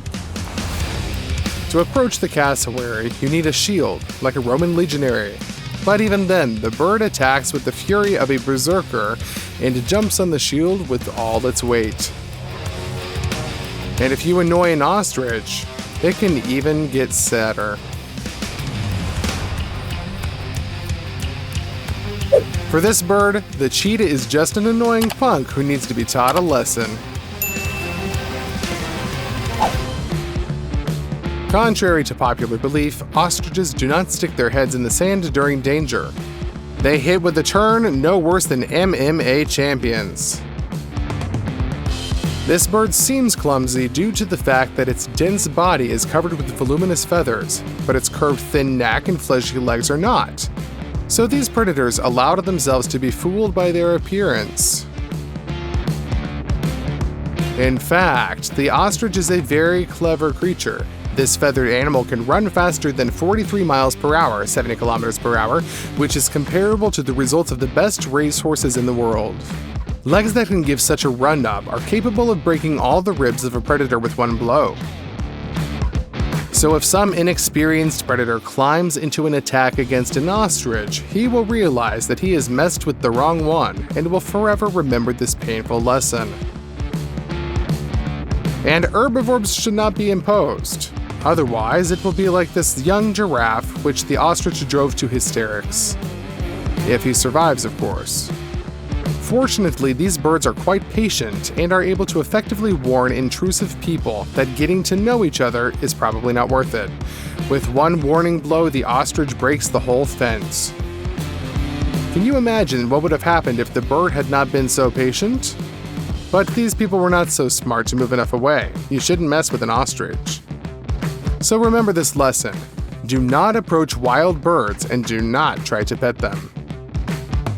To approach the cassowary, you need a shield, like a Roman legionary. But even then, the bird attacks with the fury of a berserker and jumps on the shield with all its weight. And if you annoy an ostrich, it can even get sadder. For this bird, the cheetah is just an annoying punk who needs to be taught a lesson. Contrary to popular belief, ostriches do not stick their heads in the sand during danger. They hit with a turn no worse than MMA champions. This bird seems clumsy due to the fact that its dense body is covered with voluminous feathers, but its curved thin neck and fleshy legs are not. So these predators allow themselves to be fooled by their appearance. In fact, the ostrich is a very clever creature. This feathered animal can run faster than 43 miles per hour, 70 kilometers per hour, which is comparable to the results of the best racehorses in the world. Legs that can give such a run-up are capable of breaking all the ribs of a predator with one blow. So if some inexperienced predator climbs into an attack against an ostrich, he will realize that he has messed with the wrong one and will forever remember this painful lesson. And herbivores should not be imposed. Otherwise, it will be like this young giraffe which the ostrich drove to hysterics. If he survives, of course. Fortunately, these birds are quite patient and are able to effectively warn intrusive people that getting to know each other is probably not worth it. With one warning blow, the ostrich breaks the whole fence. Can you imagine what would have happened if the bird had not been so patient? But these people were not so smart to move enough away. You shouldn't mess with an ostrich. So remember this lesson. Do not approach wild birds and do not try to pet them.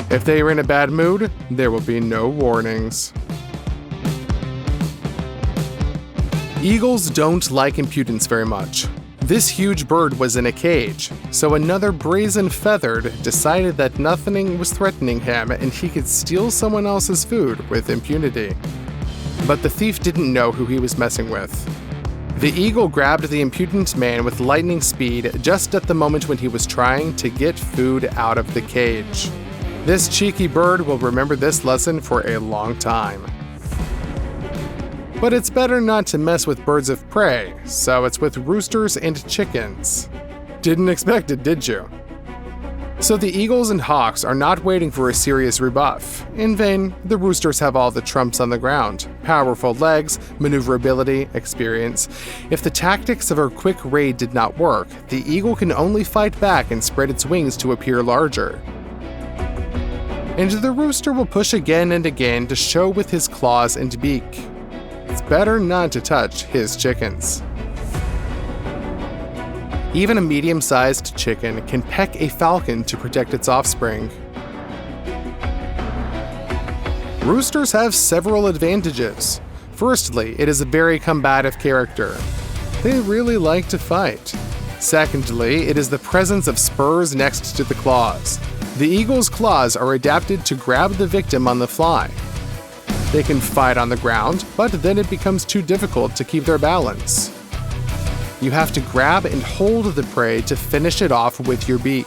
If they are in a bad mood, there will be no warnings. Eagles don't like impudence very much. This huge bird was in a cage, so another brazen feathered decided that nothing was threatening him and he could steal someone else's food with impunity. But the thief didn't know who he was messing with. The eagle grabbed the impudent man with lightning speed just at the moment when he was trying to get food out of the cage. This cheeky bird will remember this lesson for a long time. But it's better not to mess with birds of prey, so it's with roosters and chickens. Didn't expect it, did you? So the eagles and hawks are not waiting for a serious rebuff. In vain, the roosters have all the trumps on the ground: powerful legs, maneuverability, experience. If the tactics of a quick raid did not work, the eagle can only fight back and spread its wings to appear larger. And the rooster will push again and again to show with his claws and beak. It's better not to touch his chickens. Even a medium-sized chicken can peck a falcon to protect its offspring. Roosters have several advantages. Firstly, it is a very combative character. They really like to fight. Secondly, it is the presence of spurs next to the claws. The eagle's claws are adapted to grab the victim on the fly. They can fight on the ground, but then it becomes too difficult to keep their balance. You have to grab and hold the prey to finish it off with your beak.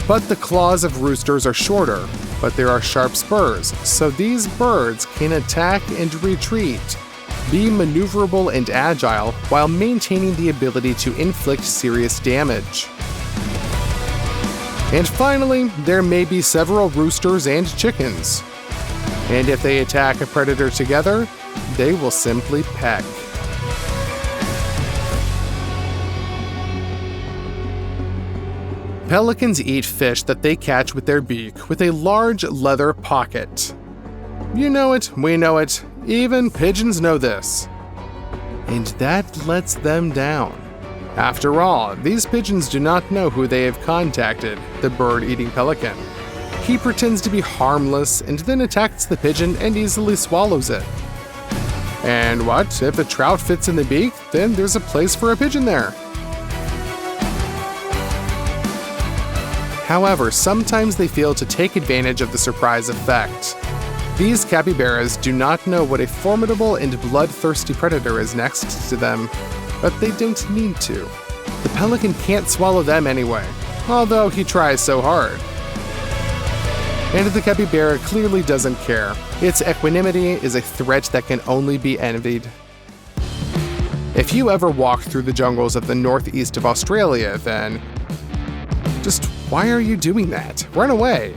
But the claws of roosters are shorter, but there are sharp spurs, so these birds can attack and retreat, be maneuverable and agile while maintaining the ability to inflict serious damage. And finally, there may be several roosters and chickens. And if they attack a predator together, they will simply peck. Pelicans eat fish that they catch with their beak with a large leather pocket. You know it, we know it, even pigeons know this. And that lets them down. After all, these pigeons do not know who they have contacted, the bird-eating pelican. He pretends to be harmless and then attacks the pigeon and easily swallows it. And what? If a trout fits in the beak, then there's a place for a pigeon there. However, sometimes they fail to take advantage of the surprise effect. These capybaras do not know what a formidable and bloodthirsty predator is next to them, but they don't need to. The pelican can't swallow them anyway, although he tries so hard. And the capybara clearly doesn't care. Its equanimity is a threat that can only be envied. If you ever walk through the jungles of the northeast of Australia, then just why are you doing that? Run away.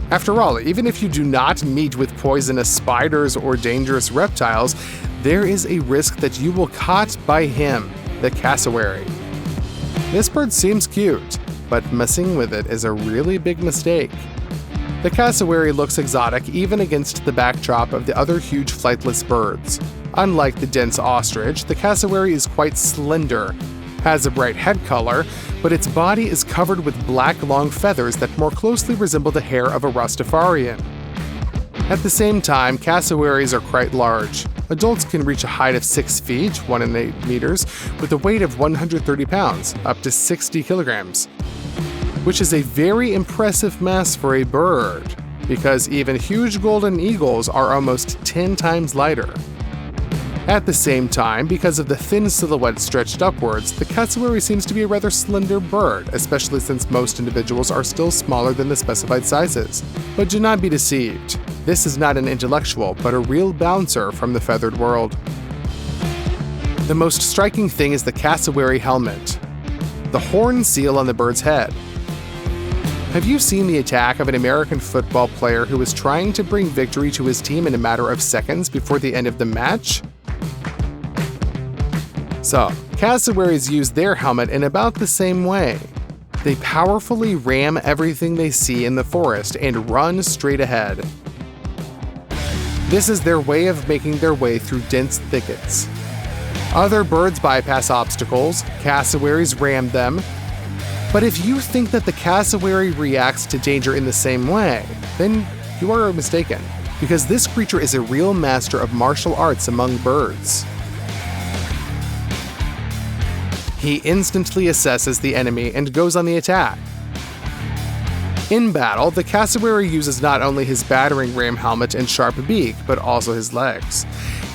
After all, even if you do not meet with poisonous spiders or dangerous reptiles, there is a risk that you will caught by him, the cassowary. This bird seems cute, but messing with it is a really big mistake. The cassowary looks exotic even against the backdrop of the other huge flightless birds. Unlike the dense ostrich, the cassowary is quite slender, has a bright head color, but its body is covered with black long feathers that more closely resemble the hair of a Rastafarian. At the same time, cassowaries are quite large. Adults can reach a height of 6 feet, 1.8 meters, with a weight of 130 pounds, up to 60 kilograms, which is a very impressive mass for a bird, because even huge golden eagles are almost 10 times lighter. At the same time, because of the thin silhouette stretched upwards, the cassowary seems to be a rather slender bird, especially since most individuals are still smaller than the specified sizes. But do not be deceived. This is not an intellectual, but a real bouncer from the feathered world. The most striking thing is the cassowary helmet, the horn seal on the bird's head. Have you seen the attack of an American football player who was trying to bring victory to his team in a matter of seconds before the end of the match? So, cassowaries use their helmet in about the same way. They powerfully ram everything they see in the forest and run straight ahead. This is their way of making their way through dense thickets. Other birds bypass obstacles, cassowaries ram them. But if you think that the cassowary reacts to danger in the same way, then you are mistaken, because this creature is a real master of martial arts among birds. He instantly assesses the enemy and goes on the attack. In battle, the cassowary uses not only his battering ram helmet and sharp beak, but also his legs.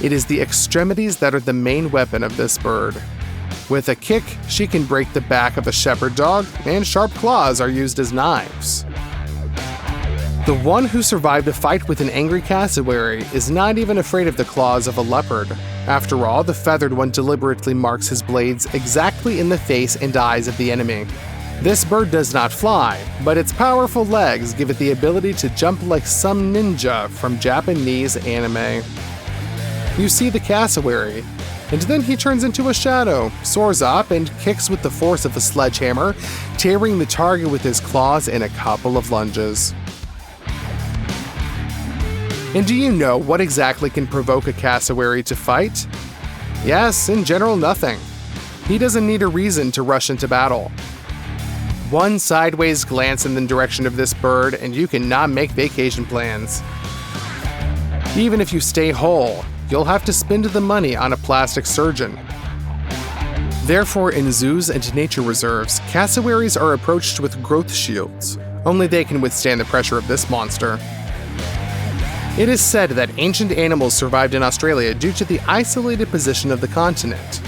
It is the extremities that are the main weapon of this bird. With a kick, she can break the back of a shepherd dog, and sharp claws are used as knives. The one who survived a fight with an angry cassowary is not even afraid of the claws of a leopard. After all, the feathered one deliberately marks his blades exactly in the face and eyes of the enemy. This bird does not fly, but its powerful legs give it the ability to jump like some ninja from Japanese anime. You see the cassowary, and then he turns into a shadow, soars up, and kicks with the force of a sledgehammer, tearing the target with his claws in a couple of lunges. And do you know what exactly can provoke a cassowary to fight? Yes, in general, nothing. He doesn't need a reason to rush into battle. One sideways glance in the direction of this bird, and you cannot make vacation plans. Even if you stay whole, you'll have to spend the money on a plastic surgeon. Therefore, in zoos and nature reserves, cassowaries are approached with growth shields. Only they can withstand the pressure of this monster. It is said that ancient animals survived in Australia due to the isolated position of the continent.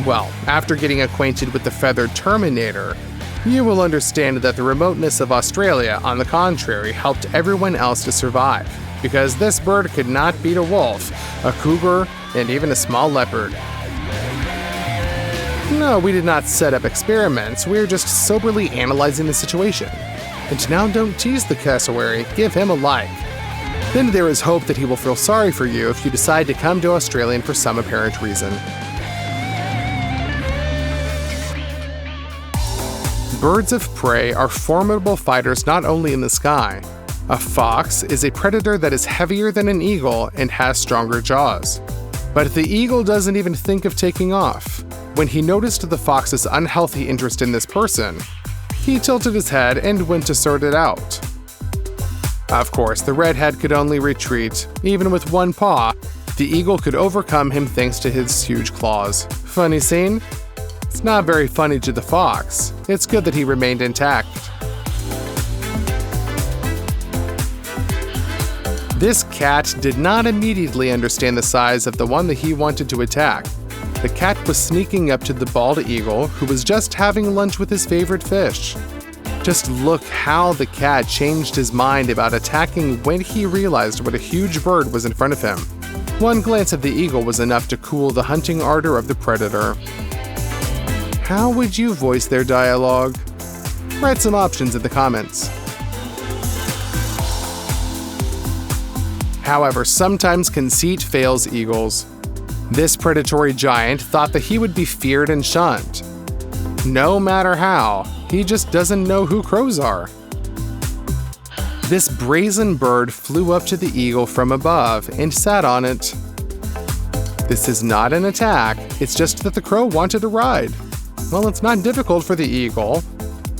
Well, after getting acquainted with the feathered Terminator, you will understand that the remoteness of Australia, on the contrary, helped everyone else to survive, because this bird could not beat a wolf, a cougar, and even a small leopard. No, we did not set up experiments, we are just soberly analyzing the situation. And now don't tease the cassowary, give him a like. Then there is hope that he will feel sorry for you if you decide to come to Australia for some apparent reason. Birds of prey are formidable fighters not only in the sky. A fox is a predator that is heavier than an eagle and has stronger jaws. But the eagle doesn't even think of taking off. When he noticed the fox's unhealthy interest in this person, he tilted his head and went to sort it out. Of course, the redhead could only retreat. Even with one paw, the eagle could overcome him thanks to his huge claws. Funny scene? It's not very funny to the fox. It's good that he remained intact. This cat did not immediately understand the size of the one that he wanted to attack. The cat was sneaking up to the bald eagle, who was just having lunch with his favorite fish. Just look how the cat changed his mind about attacking when he realized what a huge bird was in front of him. One glance at the eagle was enough to cool the hunting ardor of the predator. How would you voice their dialogue? Write some options in the comments. However, sometimes conceit fails eagles. This predatory giant thought that he would be feared and shunned. No matter how, he just doesn't know who crows are. This brazen bird flew up to the eagle from above and sat on it. This is not an attack, it's just that the crow wanted a ride. Well, it's not difficult for the eagle.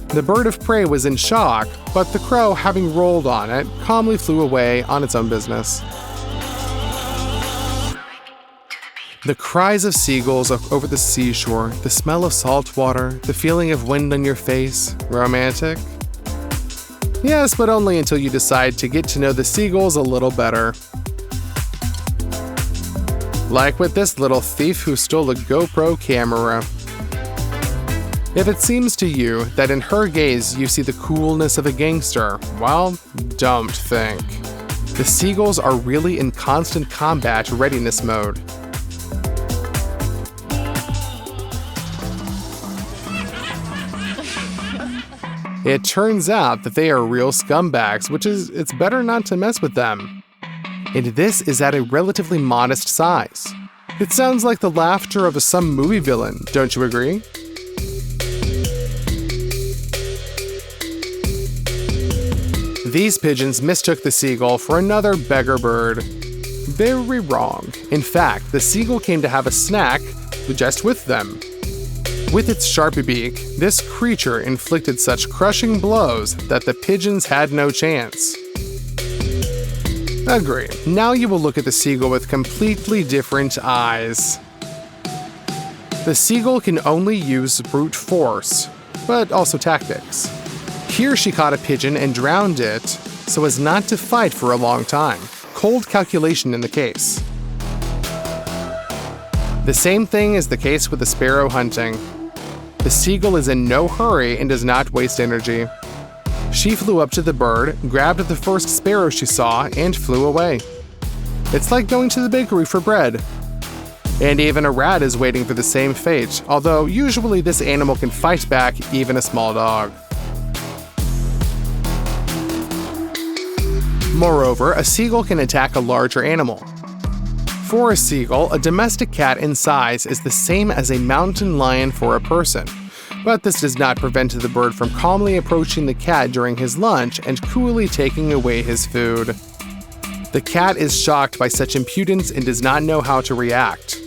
The bird of prey was in shock, but the crow, having rolled on it, calmly flew away on its own business. The cries of seagulls over the seashore, the smell of salt water, the feeling of wind on your face, romantic? Yes, but only until you decide to get to know the seagulls a little better. Like with this little thief who stole a GoPro camera. If it seems to you that in her gaze you see the coolness of a gangster, well, don't think. The seagulls are really in constant combat readiness mode. It turns out that they are real scumbags, it's better not to mess with them. And this is at a relatively modest size. It sounds like the laughter of some movie villain, don't you agree? These pigeons mistook the seagull for another beggar bird. Very wrong. In fact, the seagull came to have a snack just with them. With its sharp beak, this creature inflicted such crushing blows that the pigeons had no chance. Agree. Now you will look at the seagull with completely different eyes. The seagull can only use brute force, but also tactics. Here she caught a pigeon and drowned it so as not to fight for a long time. Cold calculation in the case. The same thing is the case with the sparrow hunting. The seagull is in no hurry and does not waste energy. She flew up to the bird, grabbed the first sparrow she saw, and flew away. It's like going to the bakery for bread. And even a rat is waiting for the same fate, although usually this animal can fight back even a small dog. Moreover, a seagull can attack a larger animal. For a seagull, a domestic cat in size is the same as a mountain lion for a person. But this does not prevent the bird from calmly approaching the cat during his lunch and coolly taking away his food. The cat is shocked by such impudence and does not know how to react.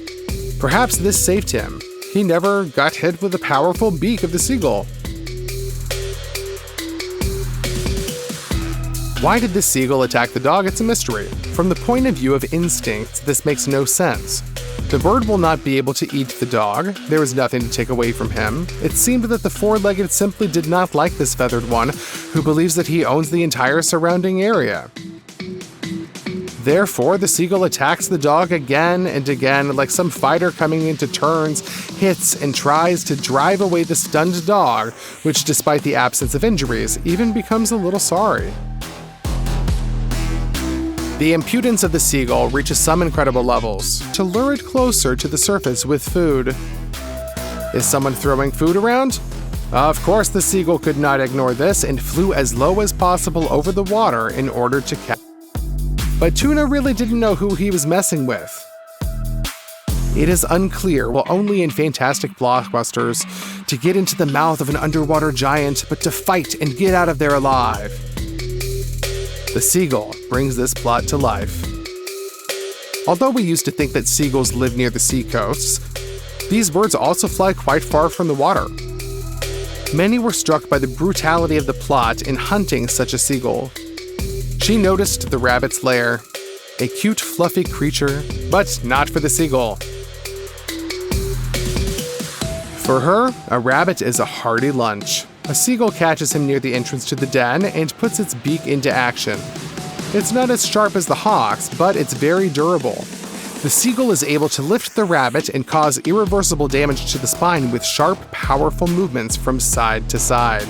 Perhaps this saved him. He never got hit with the powerful beak of the seagull. Why did the seagull attack the dog? It's a mystery. From the point of view of instinct, this makes no sense. The bird will not be able to eat the dog. There was nothing to take away from him. It seemed that the four-legged simply did not like this feathered one, who believes that he owns the entire surrounding area. Therefore, the seagull attacks the dog again and again, like some fighter coming into turns, hits and tries to drive away the stunned dog, which, despite the absence of injuries, even becomes a little sorry. The impudence of the seagull reaches some incredible levels, to lure it closer to the surface with food. Is someone throwing food around? Of course, the seagull could not ignore this and flew as low as possible over the water in order to catch. But Tuna really didn't know who he was messing with. It is unclear, well, only in fantastic blockbusters, to get into the mouth of an underwater giant, but to fight and get out of there alive. The seagull brings this plot to life. Although we used to think that seagulls live near the seacoasts, these birds also fly quite far from the water. Many were struck by the brutality of the plot in hunting such a seagull. She noticed the rabbit's lair, a cute, fluffy creature, but not for the seagull. For her, a rabbit is a hearty lunch. A seagull catches him near the entrance to the den and puts its beak into action. It's not as sharp as the hawk's, but it's very durable. The seagull is able to lift the rabbit and cause irreversible damage to the spine with sharp, powerful movements from side to side.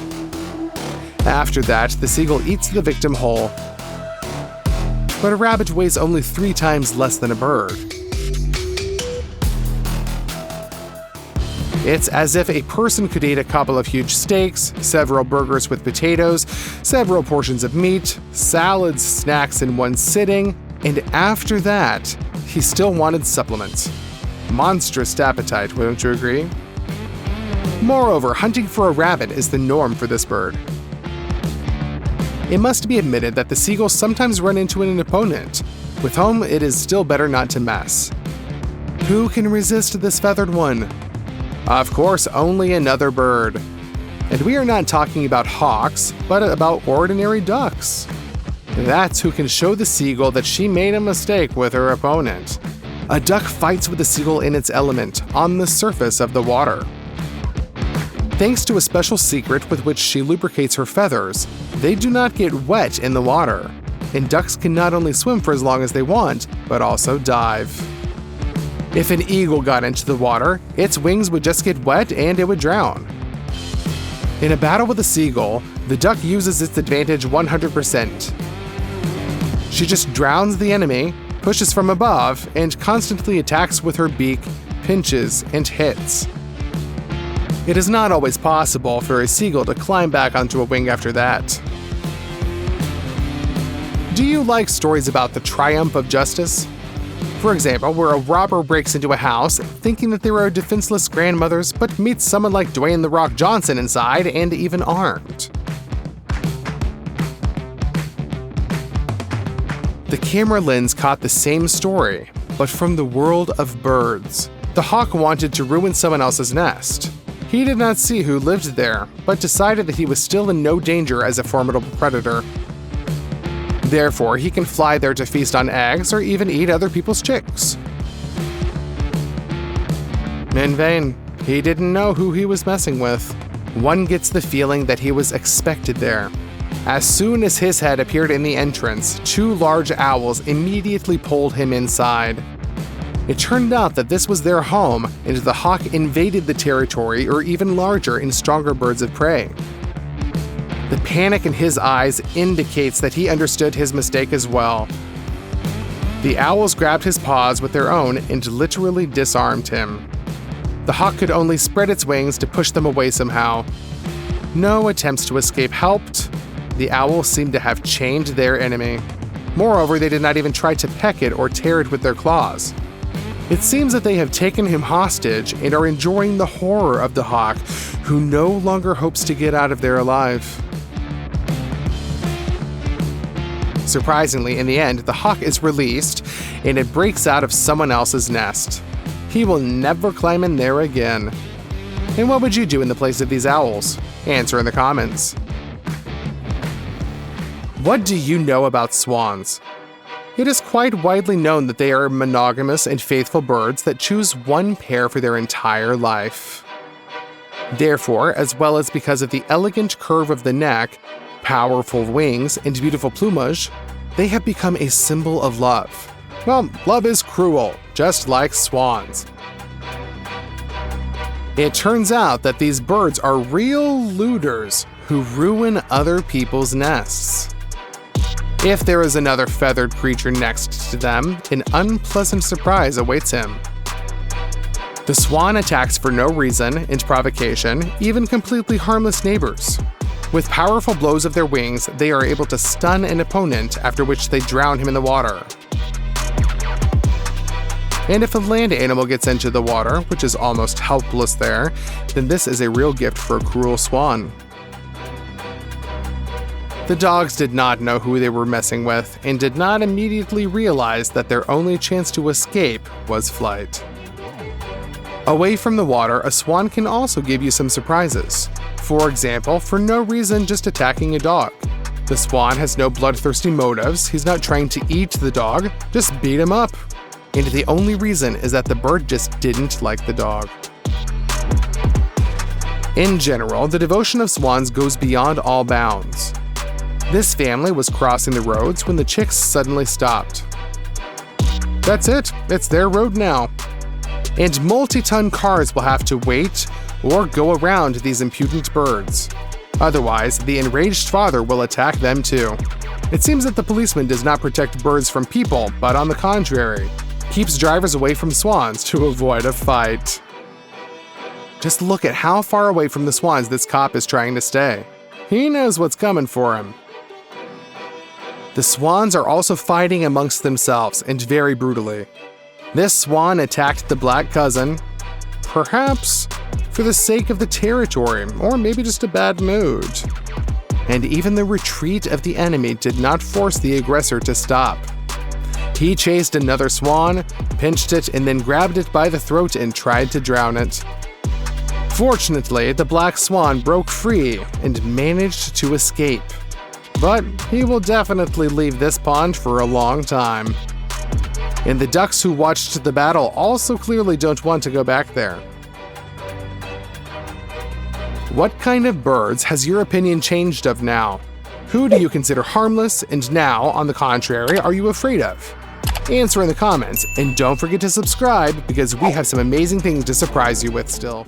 After that, the seagull eats the victim whole. But a rabbit weighs only 3 times less than a bird. It's as if a person could eat a couple of huge steaks, several burgers with potatoes, several portions of meat, salads, snacks in one sitting, and after that, he still wanted supplements. Monstrous appetite, wouldn't you agree? Moreover, hunting for a rabbit is the norm for this bird. It must be admitted that the seagulls sometimes run into an opponent, with whom it is still better not to mess. Who can resist this feathered one? Of course, only another bird. And we are not talking about hawks, but about ordinary ducks. That's who can show the seagull that she made a mistake with her opponent. A duck fights with the seagull in its element, on the surface of the water. Thanks to a special secret with which she lubricates her feathers, they do not get wet in the water, and ducks can not only swim for as long as they want, but also dive. If an eagle got into the water, its wings would just get wet and it would drown. In a battle with a seagull, the duck uses its advantage 100%. She just drowns the enemy, pushes from above, and constantly attacks with her beak, pinches, and hits. It is not always possible for a seagull to climb back onto a wing after that. Do you like stories about the triumph of justice? For example, where a robber breaks into a house thinking that there are defenseless grandmothers, but meets someone like Dwayne "The Rock" Johnson inside and even armed. The camera lens caught the same story, but from the world of birds. The hawk wanted to ruin someone else's nest. He did not see who lived there, but decided that he was still in no danger as a formidable predator. Therefore, he can fly there to feast on eggs or even eat other people's chicks. In vain. He didn't know who he was messing with. One gets the feeling that he was expected there. As soon as his head appeared in the entrance, two large owls immediately pulled him inside. It turned out that this was their home, and the hawk invaded the territory or even larger in stronger birds of prey. The panic in his eyes indicates that he understood his mistake as well. The owls grabbed his paws with their own and literally disarmed him. The hawk could only spread its wings to push them away somehow. No attempts to escape helped. The owls seemed to have chained their enemy. Moreover, they did not even try to peck it or tear it with their claws. It seems that they have taken him hostage and are enjoying the horror of the hawk, who no longer hopes to get out of there alive. Surprisingly, in the end, the hawk is released and it breaks out of someone else's nest. He will never climb in there again. And what would you do in the place of these owls? Answer in the comments. What do you know about swans? It is quite widely known that they are monogamous and faithful birds that choose one pair for their entire life. Therefore, as well as because of the elegant curve of the neck, powerful wings, and beautiful plumage, they have become a symbol of love. Well, love is cruel, just like swans. It turns out that these birds are real looters who ruin other people's nests. If there is another feathered creature next to them, an unpleasant surprise awaits him. The swan attacks for no reason and provocation, even completely harmless neighbors. With powerful blows of their wings, they are able to stun an opponent, after which they drown him in the water. And if a land animal gets into the water, which is almost helpless there, then this is a real gift for a cruel swan. The dogs did not know who they were messing with and did not immediately realize that their only chance to escape was flight. Away from the water, a swan can also give you some surprises. For example, for no reason just attacking a dog. The swan has no bloodthirsty motives, he's not trying to eat the dog, just beat him up. And the only reason is that the bird just didn't like the dog. In general, the devotion of swans goes beyond all bounds. This family was crossing the roads when the chicks suddenly stopped. That's it, it's their road now. And multi-ton cars will have to wait or go around these impudent birds. Otherwise, the enraged father will attack them too. It seems that the policeman does not protect birds from people, but on the contrary, keeps drivers away from swans to avoid a fight. Just look at how far away from the swans this cop is trying to stay. He knows what's coming for him. The swans are also fighting amongst themselves, and very brutally. This swan attacked the black cousin, perhaps for the sake of the territory, or maybe just a bad mood. And even the retreat of the enemy did not force the aggressor to stop. He chased another swan, pinched it, and then grabbed it by the throat and tried to drown it. Fortunately, the black swan broke free and managed to escape. But he will definitely leave this pond for a long time. And the ducks who watched the battle also clearly don't want to go back there. What kind of birds has your opinion changed of now? Who do you consider harmless, and now, on the contrary, are you afraid of? Answer in the comments, and don't forget to subscribe because we have some amazing things to surprise you with still.